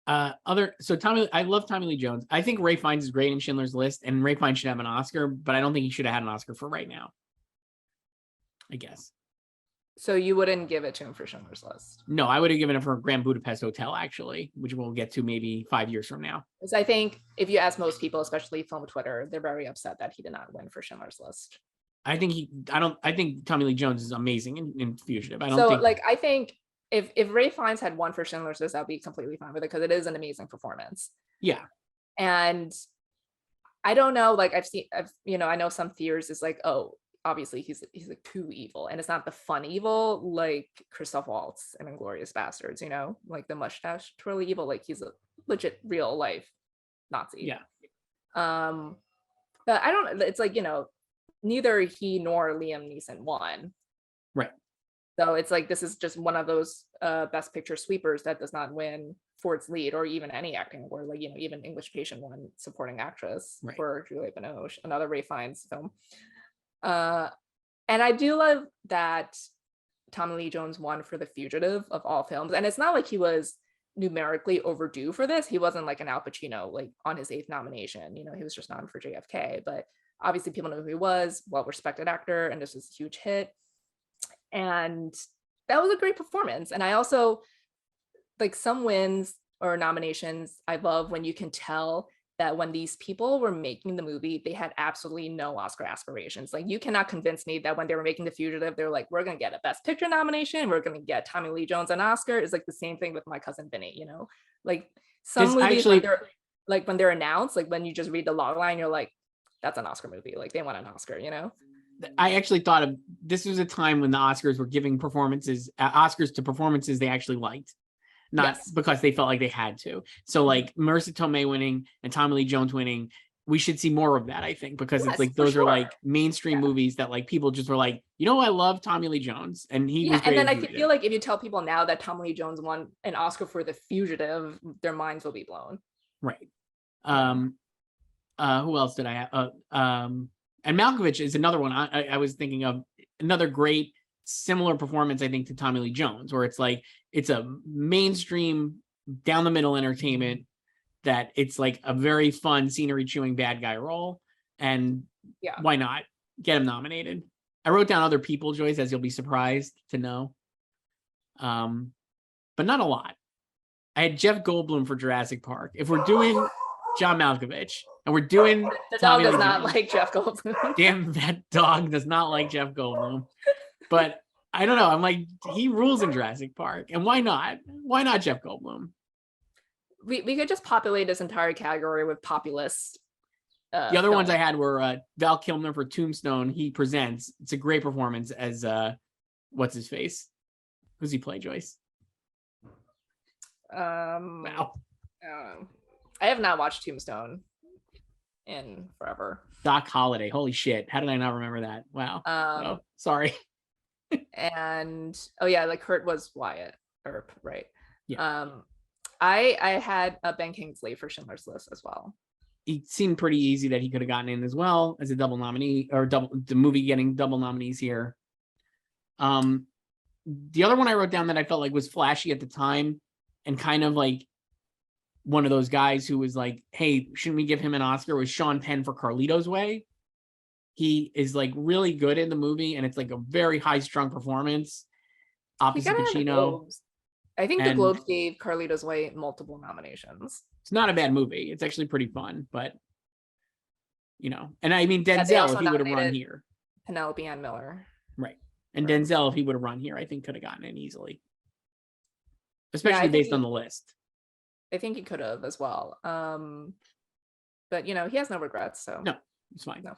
I love Tommy Lee Jones. I think Ray Fiennes is great in Schindler's List, and Ray Fiennes should have an Oscar, but I don't think he should have had an Oscar for Right Now, I guess. So you wouldn't give it to him for Schindler's List? No, I would have given it for Grand Budapest Hotel, actually, which we'll get to maybe 5 years from now. Because I think if you ask most people, especially film Twitter, they're very upset that he did not win for Schindler's List. I think Tommy Lee Jones is amazing in Fugitive. I think if Ray Fiennes had won for Schindler's List, I'd be completely fine with it because it is an amazing performance. Yeah. And I don't know, like I know some theories is like, oh, obviously he's like too evil, and it's not the fun evil like Christoph Waltz and Inglourious Bastards, like the mustache twirly evil, like he's a legit real life Nazi. Yeah. But I don't, it's like, neither he nor Liam Neeson won. Right. So it's like, this is just one of those best picture sweepers that does not win for its lead or even any acting award. Like, even English Patient won supporting actress for Juliette Binoche, another Ray Fiennes film. And I do love that Tommy Lee Jones won for The Fugitive of all films. And it's not like he was numerically overdue for this. He wasn't like an Al Pacino, like on his 8th nomination. He was just nominated for JFK, but obviously people know who he was, well-respected actor, and this was a huge hit. And that was a great performance. And I also, like, some wins or nominations, I love when you can tell that when these people were making the movie, they had absolutely no Oscar aspirations. Like, you cannot convince me that when they were making The Fugitive, they're like, we're going to get a Best Picture nomination, we're going to get Tommy Lee Jones an Oscar. It's like the same thing with My Cousin Vinny, Like, some movies, actually, when they're announced, like when you just read the log line, you're like, that's an Oscar movie. Like, they want an Oscar, I actually thought of this was a time when the Oscars were giving Oscars to performances they actually liked, not because they felt like they had to. So like Marissa Tomei winning and Tommy Lee Jones winning, we should see more of that, I think, because it's like those are like mainstream movies that like people just were like, I love Tommy Lee Jones, and he was great. And then I feel like if you tell people now that Tommy Lee Jones won an Oscar for The Fugitive, their minds will be blown. Right. Who else did I have? And Malkovich is another one I was thinking of, another great similar performance, I think, to Tommy Lee Jones, where it's like, it's a mainstream down the middle entertainment that it's like a very fun scenery chewing bad guy role. And why not get him nominated? I wrote down other people, Joyce, as you'll be surprised to know. But not a lot. I had Jeff Goldblum for Jurassic Park. If we're doing John Malkovich, and we're doing the dog does not like Jeff Goldblum. Damn, that dog does not like Jeff Goldblum. But I don't know. I'm like, he rules in Jurassic Park, and why not? Why not Jeff Goldblum? We could just populate this entire category with populist. The other ones I had were Val Kilmer for Tombstone. He presents. It's a great performance as what's his face? Who's he play, Joyce? Wow. I have not watched Tombstone in forever. Doc Holliday. Holy shit. How did I not remember that? Wow. Sorry. And like Kurt was Wyatt Earp, right? Yeah. I had Ben Kingsley for Schindler's List as well. It seemed pretty easy that he could have gotten in as well as a double nominee, or the movie getting double nominees here. The other one I wrote down that I felt like was flashy at the time and kind of like one of those guys who was like, hey, shouldn't we give him an Oscar, was Sean Penn for Carlito's Way. He is like really good in the movie, and it's like a very high-strung performance opposite Pacino. I think the Globes gave Carlito's Way multiple nominations. It's not a bad movie. It's actually pretty fun, but and I mean, Denzel, if he would have run here. Penelope Ann Miller. Right. And Denzel, if he would have run here, I think could have gotten in easily. Especially based on the list. I think he could have as well. But he has no regrets, so no, it's fine. No.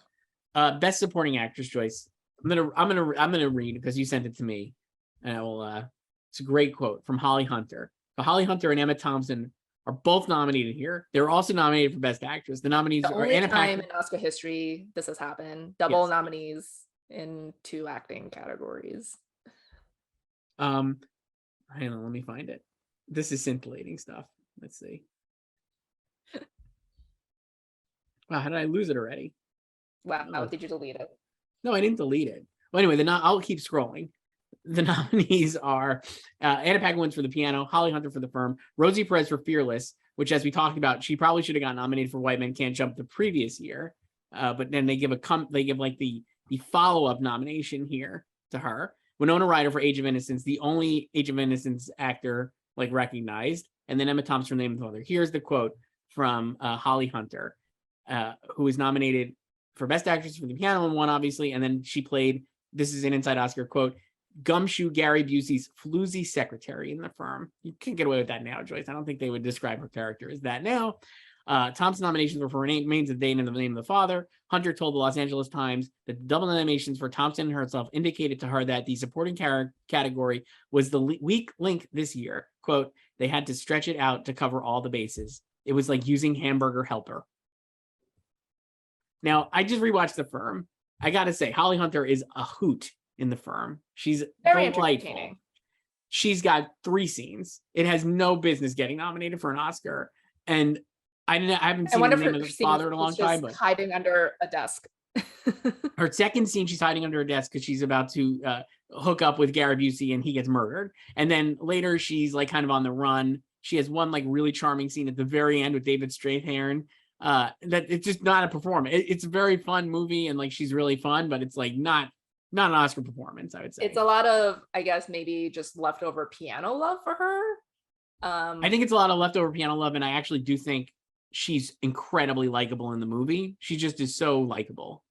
Best supporting actress, Joyce. I'm gonna read because you sent it to me, and I will. It's a great quote from Holly Hunter. Holly Hunter and Emma Thompson are both nominated here. They're also nominated for Best Actress. The nominees are Anna Paquin. In Oscar history this has happened. Double nominees in 2 acting categories. Hang on, let me find it. This is scintillating stuff. Let's see. Wow, how did I lose it already? Wow, did you delete it? No, I didn't delete it. Well, anyway, I'll keep scrolling. The nominees are Anna Paquin wins for The Piano, Holly Hunter for The Firm, Rosie Perez for Fearless, which, as we talked about, she probably should have gotten nominated for White Men Can't Jump the previous year. But then they give like the follow-up nomination here to her. Winona Ryder for Age of Innocence, the only Age of Innocence actor like recognized, and then Emma Thompson for Name of the Father. Here's the quote from Holly Hunter, who was nominated for Best Actress for The Piano and won, obviously, and then she played, this is an Inside Oscar quote, Gumshoe Gary Busey's floozy secretary in The Firm. You can't get away with that now, Joyce. I don't think they would describe her character as that now. Thompson nominations were for Remains of Day and The Name of the Father. Hunter told the Los Angeles Times that the double nominations for Thompson herself indicated to her that the supporting category was the weak link this year. Quote, they had to stretch it out to cover all the bases. It was like using Hamburger Helper. Now, I just rewatched The Firm. I got to say, Holly Hunter is a hoot in The Firm. She's Very delightful. entertaining. She's got 3 scenes. It has no business getting nominated for an Oscar. And I haven't seen The Name of the Father in a long time, but hiding under a desk. her second scene, she's hiding under a desk because she's about to hook up with Gary Busey and he gets murdered. And then later she's like kind of on the run. She has one like really charming scene at the very end with David Strathairn. That it's just not a performance. It's a very fun movie and like she's really fun, but it's like not an Oscar performance, I would say. It's a lot of, I guess, maybe just leftover piano love for her. I think it's a lot of leftover piano love, and I actually do think she's incredibly likable in the movie. She just is so likable.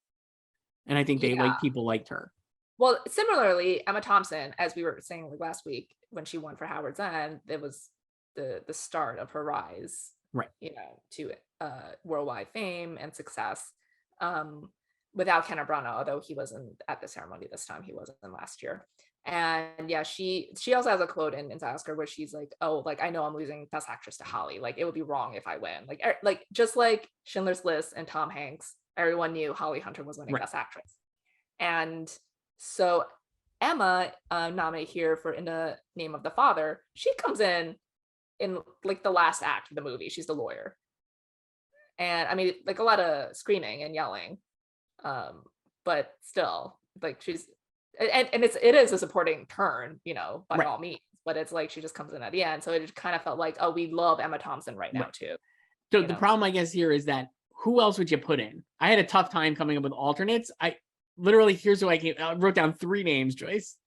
And I think people liked her. Well, similarly, Emma Thompson, as we were saying like last week, when she won for Howard's End, it was the start of her rise, right? To worldwide fame and success. Without Kenneth Branagh, although he wasn't at the ceremony this time, he wasn't last year. And yeah, she also has a quote in Oscar where she's like, "Oh, like I know I'm losing Best Actress to Holly. Like it would be wrong if I win. Like just like Schindler's List and Tom Hanks, everyone knew Holly Hunter was winning Best Actress." And so Emma, nominated here for In the Name of the Father, she comes in like the last act of the movie. She's the lawyer, and I mean like a lot of screaming and yelling. But still, like she's and it is a supporting turn, by all means, but it's like she just comes in at the end. So it just kind of felt like, oh, we love Emma Thompson right now too. So the problem, I guess, here is that who else would you put in? I had a tough time coming up with alternates. I literally, here's who I wrote down 3 names, Joyce.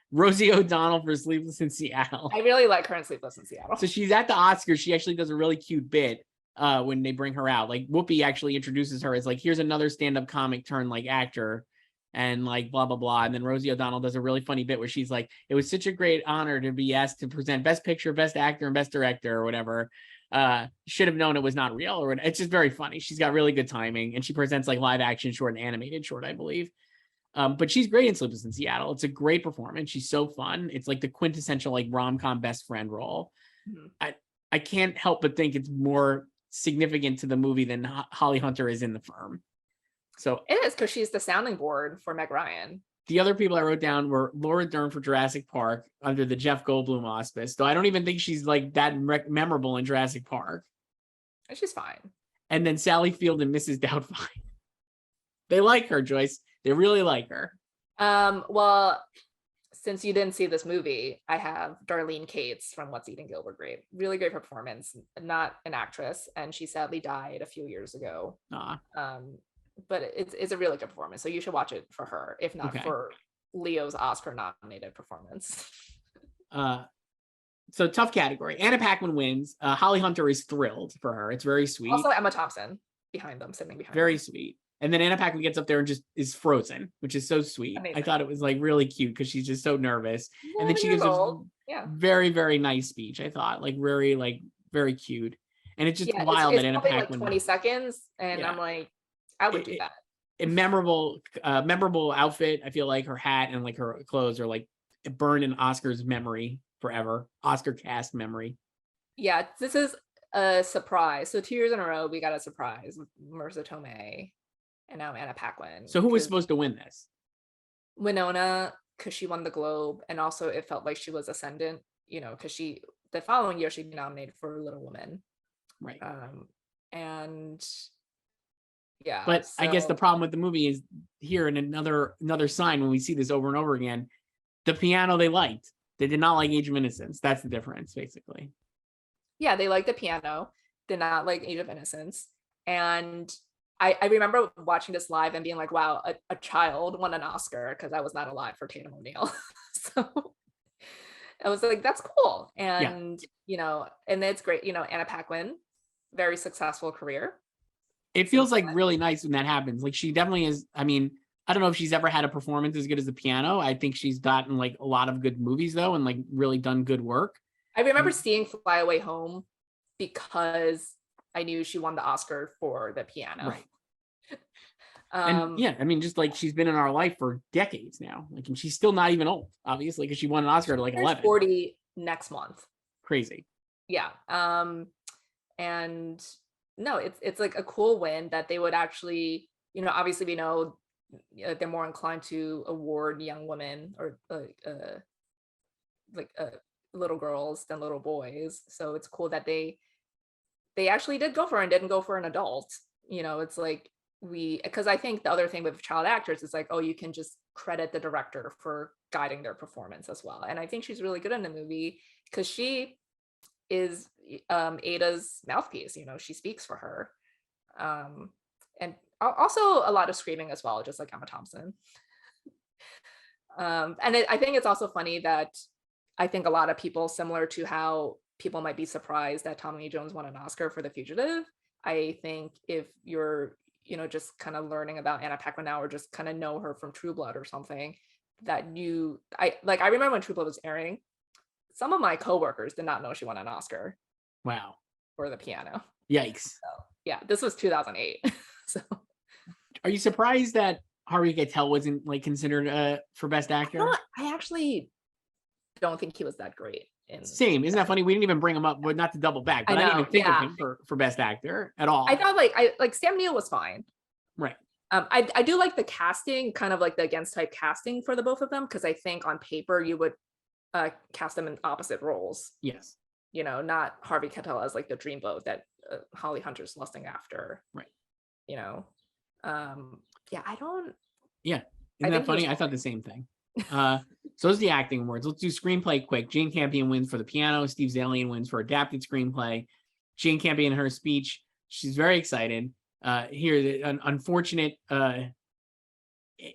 Rosie O'Donnell for Sleepless in Seattle. I really like her in Sleepless in Seattle. So she's at the Oscars. She actually does a really cute bit when they bring her out. Like Whoopi actually introduces her as like, here's another stand-up comic turned like actor and like blah, blah, blah. And then Rosie O'Donnell does a really funny bit where she's like, it was such a great honor to be asked to present Best Picture, Best Actor, and Best Director or whatever. Should have known it was not real. Or it's just very funny. She's got really good timing and she presents like live action short and animated short, I believe. But she's great in Sleepless in Seattle. It's a great performance. She's so fun. It's like the quintessential like rom-com best friend role. Mm-hmm. I can't help but think it's more significant to the movie than Holly Hunter is in The Firm. So it is because she's the sounding board for Meg Ryan. The other people I wrote down were Laura Dern for Jurassic Park under the Jeff Goldblum auspice. Though I don't even think she's like that memorable in Jurassic Park. She's fine. And then Sally Field and Mrs. Doubtfire. They like her, Joyce. They really like her. Well, since you didn't see this movie, I have Darlene Cates from What's Eating Gilbert Grape. Really great performance. Not an actress, and she sadly died a few years ago. But it's a really good performance, so you should watch it for her, if not for Leo's Oscar-nominated performance. So tough category. Anna Paquin wins. Holly Hunter is thrilled for her. It's very sweet. Also Emma Thompson sitting behind very them. Sweet. And then Anna Paquin gets up there and just is frozen, which is so sweet. Amazing. I thought it was like really cute because she's just so nervous. And then she gives a very, very nice speech. I thought like very cute. And it's just wild that Anna Paquin. Like 20 seconds. And I'm like, I would do that. A memorable outfit. I feel like her hat and like her clothes are like burned in Oscar's memory forever. Oscar cast memory. Yeah, this is a surprise. So 2 years in a row, we got a surprise with Marisa Tomei. And now Anna Paquin. So who was supposed to win this? Winona, because she won the Globe, and also it felt like she was ascendant, because the following year she'd be nominated for Little Women. Right. And yeah. But I guess the problem with the movie is here, and another sign when we see this over and over again, The Piano they liked. They did not like Age of Innocence. That's the difference, basically. Yeah, they liked The Piano, did not like Age of Innocence. And I remember watching this live and being like, wow, a child won an Oscar, because I was not alive for Tatum O'Neal. So I was like, that's cool. And, and it's great. Anna Paquin, very successful career. It feels like really nice when that happens. Like, she definitely is. I mean, I don't know if she's ever had a performance as good as The Piano. I think she's gotten like a lot of good movies though, and like really done good work. I remember seeing Fly Away Home because I knew she won the Oscar for The Piano. Right. And yeah, I mean, just like she's been in our life for decades now. Like, and she's still not even old, obviously, because she won an Oscar at like 11. 40 next month. Crazy. Yeah. And no, it's like a cool win that they would actually, obviously we know they're more inclined to award young women or little girls than little boys. So it's cool that they actually did go for it and didn't go for an adult. It's like because I think the other thing with child actors is like, oh, you can just credit the director for guiding their performance as well. And I think she's really good in the movie because she is Ada's mouthpiece. She speaks for her. And also a lot of screaming as well, just like Emma Thompson. And I think it's also funny that I think a lot of people, similar to how people might be surprised that Tommy Lee Jones won an Oscar for The Fugitive, I think if you're just kind of learning about Anna Paquin now, or just kind of know her from True Blood or something, that I remember when True Blood was airing, some of my coworkers did not know she won an Oscar. Wow. For The Piano. Yikes. So, yeah, this was 2008. So are you surprised that Harvey Keitel wasn't like considered for Best Actor? I actually don't think he was that great. Same. Isn't that funny? We didn't even bring him up, but not to double back, but I didn't even think of him for Best Actor at all. I thought like Sam Neill was fine. Right. I do like the casting, kind of like the Against type casting for the both of them, because I think on paper you would cast them in opposite roles. Yes. Not Harvey Keitel as like the dreamboat that Holly Hunter's lusting after. Right. Yeah, I don't. Yeah. Isn't that funny? I thought the same thing. So it's the acting awards. Let's do screenplay quick. Jane Campion wins for The Piano. Steve Zalian wins for adapted screenplay. Jane Campion, in her speech, she's very excited. Here, an unfortunate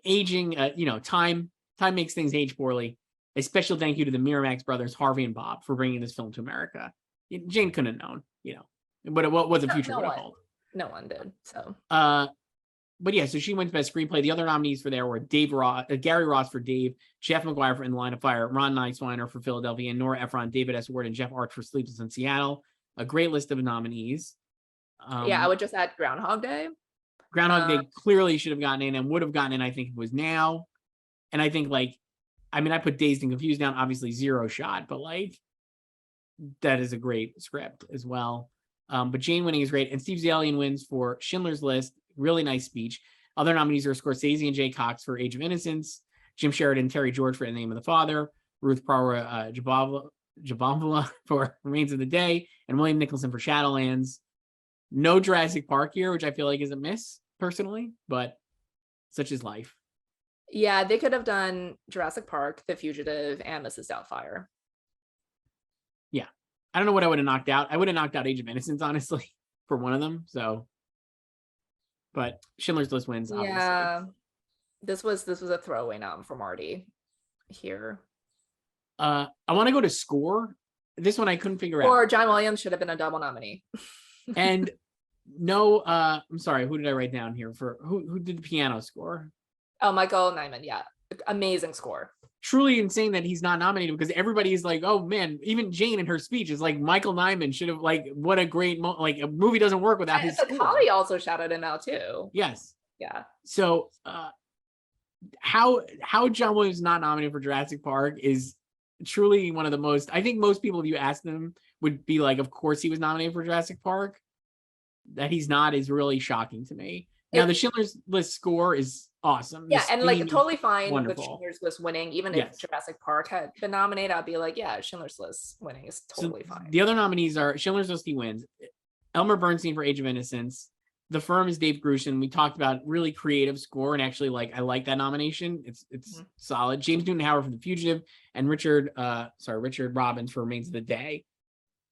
aging. Time makes things age poorly. A special thank you to the Miramax brothers, Harvey and Bob, for bringing this film to America. Jane couldn't have known, but what the future would have held. No one did. So. But yeah, so she wins Best Screenplay. The other nominees for there were Gary Ross for Dave, Jeff McGuire for In the Line of Fire, Ron Neisweiner for Philadelphia, and Nora Ephron, David S. Ward, and Jeff Arch for Sleepless in Seattle. A great list of nominees. I would just add Groundhog Day. Groundhog Day clearly should have gotten in and would have gotten in, I think, if it was now. And I think, I put Dazed and Confused down, obviously zero shot, but that is a great script as well. But Jane winning is great. And Steve Zalian wins for Schindler's List. Really nice speech. Other nominees are Scorsese and Jay Cox for Age of Innocence, Jim Sheridan and Terry George for In the Name of the Father, Ruth Prowra Jabamvala for Remains of the Day, and William Nicholson for Shadowlands. No Jurassic Park here, which I feel like is a miss personally, but such is life. Yeah, they could have done Jurassic Park, The Fugitive, and Mrs. Doubtfire. Yeah. I don't know what I would have knocked out. I would have knocked out Age of Innocence, honestly, for one of them. So, but Schindler's List wins, obviously. Yeah. This was a throwaway nom for Marty here. I want to go to score. This one I couldn't figure out. Or John Williams should have been a double nominee. And no, I'm sorry, who did I write down here for who did the piano score? Oh, Michael Nyman, yeah. Amazing score. Truly insane that he's not nominated, because everybody is like, oh man, even Jane in her speech is like, Michael Nyman should have, what a great a movie doesn't work without his score. Holly also shouted him out too. Yes. Yeah. So how John Williams is not nominated for Jurassic Park is truly one of the most, I think most people, if you ask them, would be like, of course he was nominated for Jurassic Park. That he's not is really shocking to me. Now, the Schindler's List score is awesome. Yeah, and totally fine wonderful. With Schindler's List winning. Even if Jurassic Park had been nominated, I'd be like, yeah, Schindler's List winning is totally fine. The other nominees are Schindler's List, he wins. Elmer Bernstein for Age of Innocence. The Firm is Dave Grusin. We talked about really creative score, and actually, like, I like that nomination. It's solid. James Newton Howard for The Fugitive, and Richard Robbins for Remains of the Day.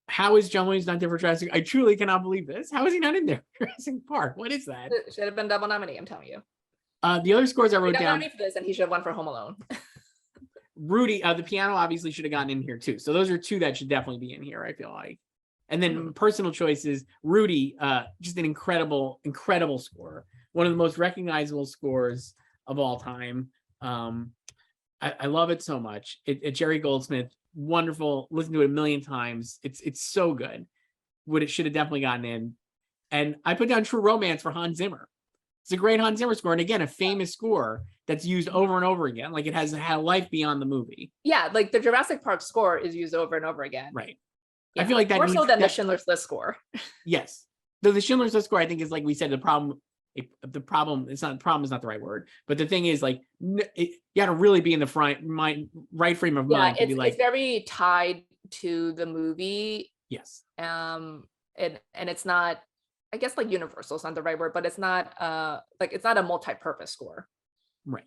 How is John Williams not there for Jurassic? I truly cannot believe this. How is he not in there for Jurassic Park? What is that? It should have been double nominee, I'm telling you. The other scores I wrote He got down. nominated for this, and he should have won for Home Alone. Rudy, the piano obviously should have gotten in here too. So those are two that should definitely be in here, I feel like. And then personal choices, Rudy, just an incredible score. One of the most recognizable scores of all time. I love it so much. Jerry Goldsmith, wonderful. Listen to it a million times. It's so good. It should have definitely gotten in. And I put down True Romance for Hans Zimmer. It's a great Hans Zimmer score. And again, a famous score that's used over and over again. Like, it has had a life beyond the movie. Yeah, like the Jurassic Park score is used over and over again. Right. Yeah. I feel like that more so than the Schindler's List score. Yes. Though the Schindler's List score, I think, is, like we said, the problem is not the right word. But the thing is, like, you got to really be in the right frame of mind. It's very tied to the movie. Yes. And it's not, I guess, like, universal is not the right word, but it's not it's not a multi-purpose score. Right.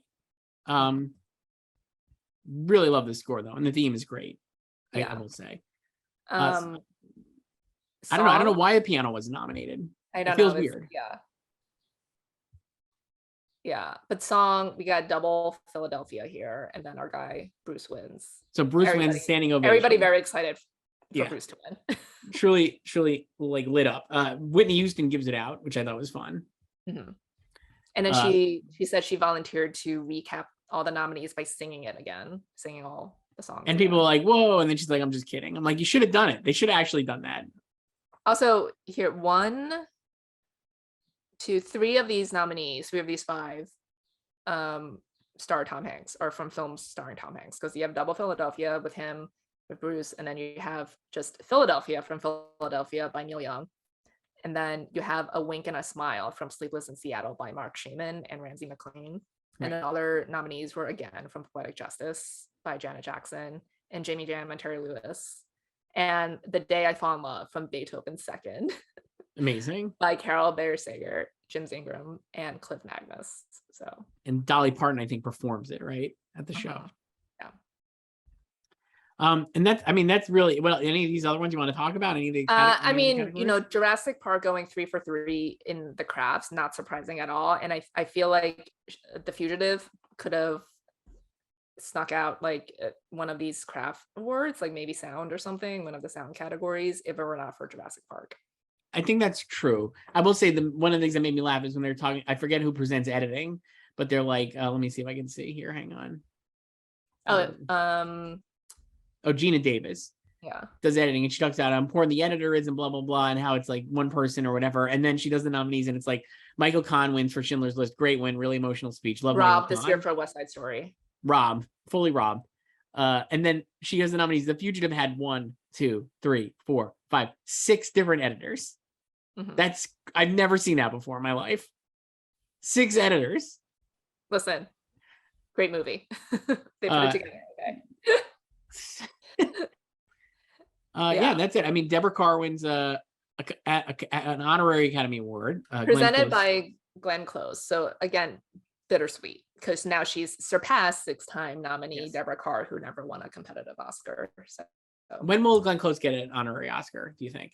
Really love this score though, and the theme is great. I will say. I don't know why the piano wasn't nominated. I don't know. It feels know. weird. Yeah. But song, we got double Philadelphia here, and then our guy Bruce wins. So Bruce wins, standing ovation. Everybody very excited for Bruce to win. truly, like, lit up. Whitney Houston gives it out, which I thought was fun. Mm-hmm. And then she said she volunteered to recap all the nominees by singing all the songs. And people are like, whoa. And then she's like, I'm just kidding. I'm like, you should have done it. They should have actually done that. Also, here, 1, 2, 3 of these nominees, 3 of these 5 star Tom Hanks, or from films starring Tom Hanks, because you have Double Philadelphia with him, with Bruce, and then you have just Philadelphia from Philadelphia by Neil Young. And then you have A Wink and a Smile from Sleepless in Seattle by Mark Shaman and Ramsey McLean. Right. And then other nominees were, again, from Poetic Justice by Janet Jackson and Jamie Jam and Terry Lewis. And The Day I Fall in Love from Beethoven's Second. Amazing. By Carol Bayer Sager, Jim Zingram, and Cliff Magnus. So. And Dolly Parton, I think, performs it, right, at the show. Yeah. And that's really, well, any of these other ones you want to talk about? Any of the Jurassic Park going 3 for 3 in the crafts, not surprising at all. And I feel like The Fugitive could have snuck out like one of these craft awards, like maybe sound or something, one of the sound categories, if it were not for Jurassic Park. I think that's true. I will say one of the things that made me laugh is when they're talking, I forget who presents editing, but they're like, let me see if I can see here. Hang on. Gina Davis. Yeah. Does editing, and she talks about how important the editor is and blah, blah, blah, and how it's like one person or whatever. And then she does the nominees and it's like Michael Kahn wins for Schindler's List. Great win. Really emotional speech. Love Rob this year for West Side Story. Fully Rob. And then she has the nominees. The Fugitive had 1, 2, 3, 4, 5, 6 different editors. Mm-hmm. I've never seen that before in my life. 6 editors. Listen, great movie. They put it together. Okay. Yeah, that's it. I mean, Deborah Carr wins an honorary Academy Award. Presented by Glenn Close. So again, bittersweet, because now she's surpassed 6-time nominee Deborah Carr, who never won a competitive Oscar. So when will Glenn Close get an honorary Oscar, do you think?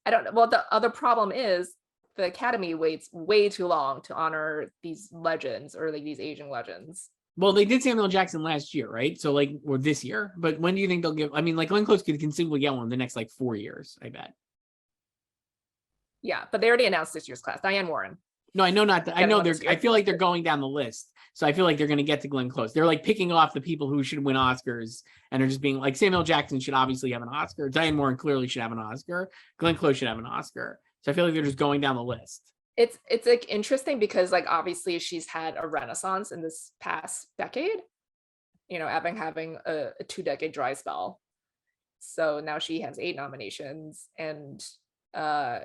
I don't know. Well, the other problem is the Academy waits way too long to honor these legends, or like these aging legends. Well, they did Samuel Jackson last year, right? So or this year. But when do you think they'll give? I mean, like Glenn Close could conceivably get one in the next 4 years, I bet. Yeah, but they already announced this year's class. Diane Warren. No, I know not. I know I feel like they're going down the list. So I feel like they're going to get to Glenn Close. They're like picking off the people who should win Oscars, and they're just being like, Samuel Jackson should obviously have an Oscar. Diane Warren clearly should have an Oscar. Glenn Close should have an Oscar. So I feel like they're just going down the list. It's like interesting because like obviously she's had a renaissance in this past decade, having a 2-decade dry spell. So now she has 8 nominations, and I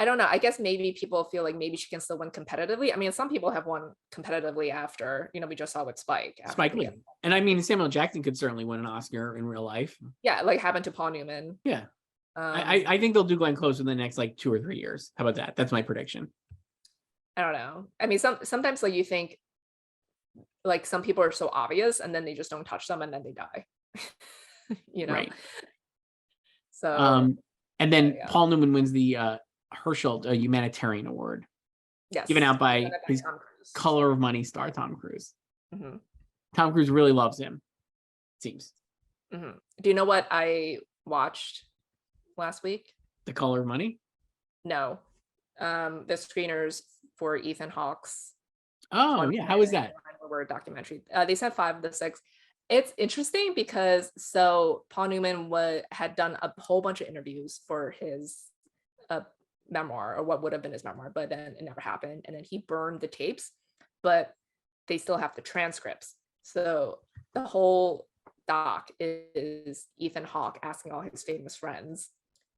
don't know. I guess maybe people feel like maybe she can still win competitively. I mean, some people have won competitively after, we just saw with Spike Lee. And I mean, Samuel Jackson could certainly win an Oscar in real life. Yeah, like happened to Paul Newman. Yeah. I think they'll do Glenn Close in the next like 2 or 3 years. How about that? That's my prediction. I don't know. I mean, sometimes like you think like some people are so obvious and then they just don't touch them and then they die. You know? Right. So and then yeah. Paul Newman wins the Herschel Humanitarian Award, Yes. given out by his Tom Cruise. Color of Money star Tom Cruise. Mm-hmm. Tom Cruise really loves him, seems. Mm-hmm. Do you know what I watched last week? The Color of Money? No. The screeners for Ethan Hawke's. Oh, yeah. How was that? Word documentary. They said 5 of the 6. It's interesting because so Paul Newman had done a whole bunch of interviews for his memoir, or what would have been his memoir, but then it never happened. And then he burned the tapes, but they still have the transcripts. So the whole doc is Ethan Hawke asking all his famous friends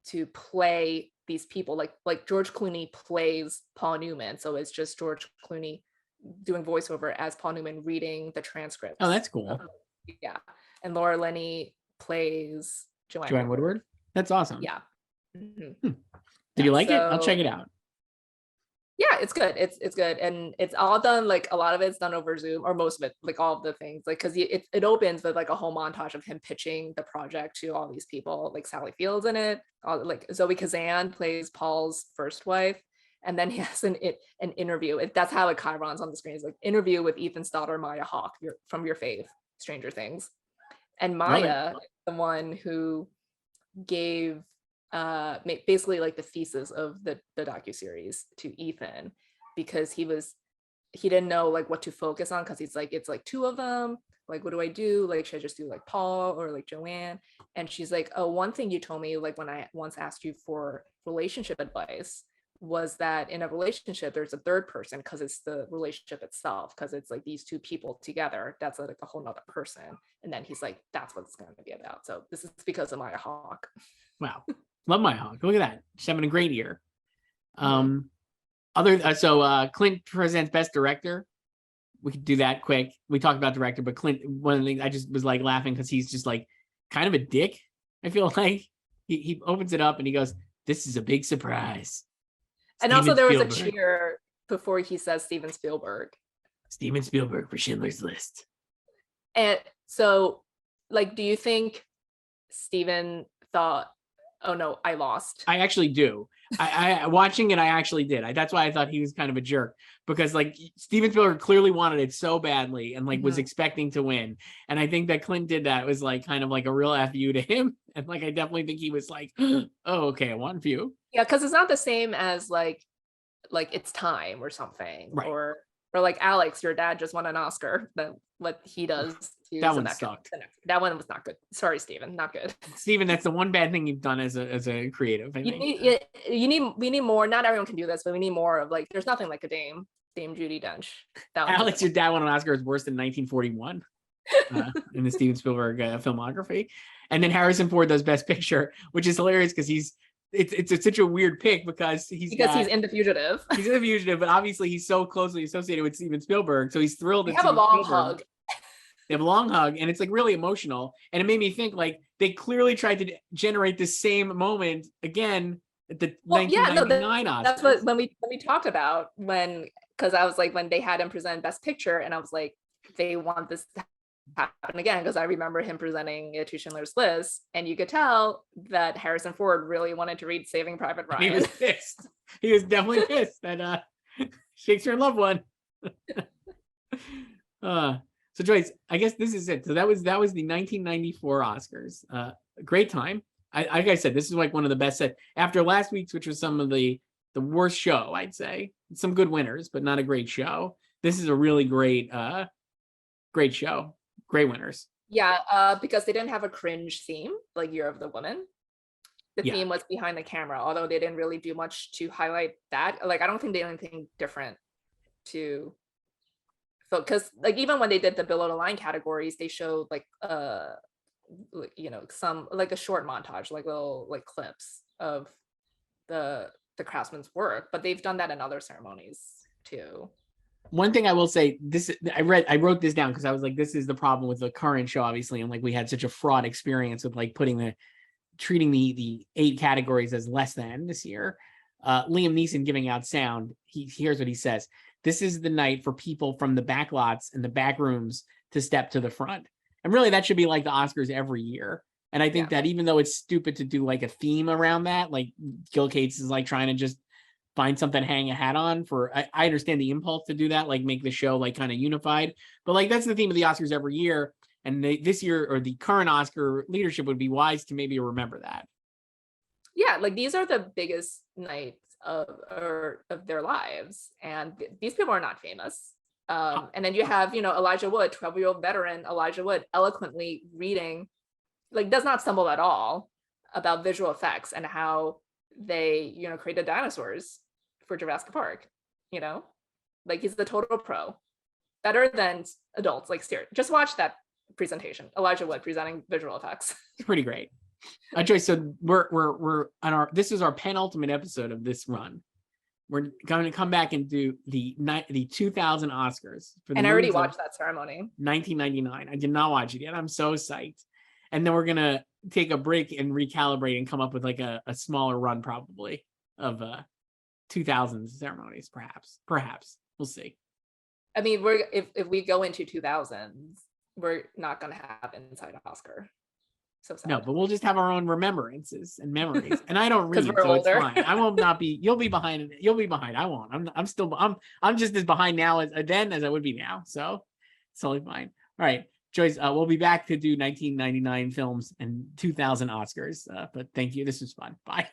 to play these people, like George Clooney plays Paul Newman. So it's just George Clooney doing voiceover as Paul Newman reading the transcripts. Oh, that's cool. Yeah. And Laura Linney plays Joanne Woodward. That's awesome. Yeah. Mm-hmm. Did you like it? I'll check it out. Yeah, it's good. It's good. And it's all done, like a lot of it's done over Zoom, or most of it, like all of the things, like because it opens with like a whole montage of him pitching the project to all these people, like Sally Field's in it, like Zoe Kazan plays Paul's first wife. And then he has an interview. That's how it chirons on the screen. It's like interview with Ethan's daughter, Maya Hawke, from your fave, Stranger Things. And Maya is the one who gave basically like the thesis of the docuseries to Ethan, because he didn't know like what to focus on, because he's like, it's like 2 of them. Like, what do I do? Like, should I just do like Paul or like Joanne? And she's like, oh, one thing you told me, like when I once asked you for relationship advice, was that in a relationship there's a third person, because it's the relationship itself, because it's like these 2 people together, that's like a whole nother person. And then he's like, that's what it's going to be about. So this is because of Maya Hawke. Wow, love Maya Hawke. Look at that, she's having a great year. Mm-hmm. Clint presents best director. We could do that quick. We talked about director, but Clint, one of the things I just was like laughing because he's just like kind of a dick. I feel like he opens it up and he goes, "This is a big surprise." And Steven also there was Spielberg. a cheer before he says Steven Spielberg. Steven Spielberg for Schindler's List. And so, like, do you think Steven thought, oh no, I lost? I actually do. I watching it, I actually did. That's why I thought he was kind of a jerk, because like Steven Spielberg clearly wanted it so badly and like was expecting to win. And I think that Clint did that. It was like kind of like a real FU to him. And like I definitely think he was like, oh, okay, I want you. Yeah, because it's not the same as like It's Time or something. Right. Or like Alex, your dad just won an Oscar. That what he does. That one sucked. That one was not good. Sorry, Steven, not good. Steven, that's the one bad thing you've done as a creative. I think. We need more. Not everyone can do this, but we need more of like. There's nothing like a Dame Judi Dench. Alex, your dad won an Oscar is worse than 1941 in the Steven Spielberg filmography. And then Harrison Ford does Best Picture, which is hilarious because it's such a weird pick because he's in The Fugitive. He's in The Fugitive, but obviously he's so closely associated with Steven Spielberg, so he's thrilled. They have a long hug. They have a long hug, and it's like really emotional. And it made me think like they clearly tried to generate the same moment again at the 1999 Oscars. That's what when we talked about because I was like, when they had him present Best Picture, and I was like, they want this to happen again, because I remember him presenting it to Schindler's List, and you could tell that Harrison Ford really wanted to read Saving Private Ryan. He was pissed. He was definitely pissed that Shakespeare in Love won. So Joyce, I guess this is it. So that was the 1994 Oscars. Great time. Like I said, this is like one of the best set after last week's, which was some of the worst show, I'd say. Some good winners, but not a great show. This is a really great show. Great winners. Yeah, because they didn't have a cringe theme like Year of the Woman. The theme was behind the camera, although they didn't really do much to highlight that. Like, I don't think they did anything different to. Because like even when they did the below the line categories, they showed like some like a short montage, like little like clips of the craftsman's work, but they've done that in other ceremonies too. One thing I will say, I wrote this down because I was like, this is the problem with the current show, obviously, and like we had such a fraught experience with like putting treating the 8 categories as less than this year. Liam Neeson giving out sound. Here's what he says: "This is the night for people from the back lots and the back rooms to step to the front." And really, that should be like the Oscars every year. And I think that even though it's stupid to do like a theme around that, like Gil Cates is like trying to just find something to hang a hat on for, I understand the impulse to do that, like make the show like kind of unified, but like that's the theme of the Oscars every year. And this year, or the current Oscar leadership would be wise to maybe remember that. Yeah, like these are the biggest nights of their lives, and these people are not famous. And then you have, Elijah Wood, 12-year-old veteran Elijah Wood, eloquently reading, like does not stumble at all, about visual effects and how they, created dinosaurs for Jurassic Park. Like he's the total pro, better than adults. Like, just watch that presentation. Elijah Wood presenting visual effects. It's pretty great. Joyce, so we're on this is our penultimate episode of this run. We're going to come back and do the 2000 Oscars. And I already watched that ceremony. 1999. I did not watch it yet. I'm so psyched. And then we're going to take a break and recalibrate and come up with like a smaller run probably of 2000s ceremonies, perhaps. We'll see. I mean, if we go into 2000s, we're not going to have Inside Oscar. So sad. No, but we'll just have our own remembrances and memories. And I don't read, so older. It's fine. I will not be. You'll be behind. You'll be behind. I won't. I'm just as behind now as I would be now. So it's totally fine. All right, Joyce. We'll be back to do 1999 films and 2000 Oscars. But thank you. This was fun. Bye.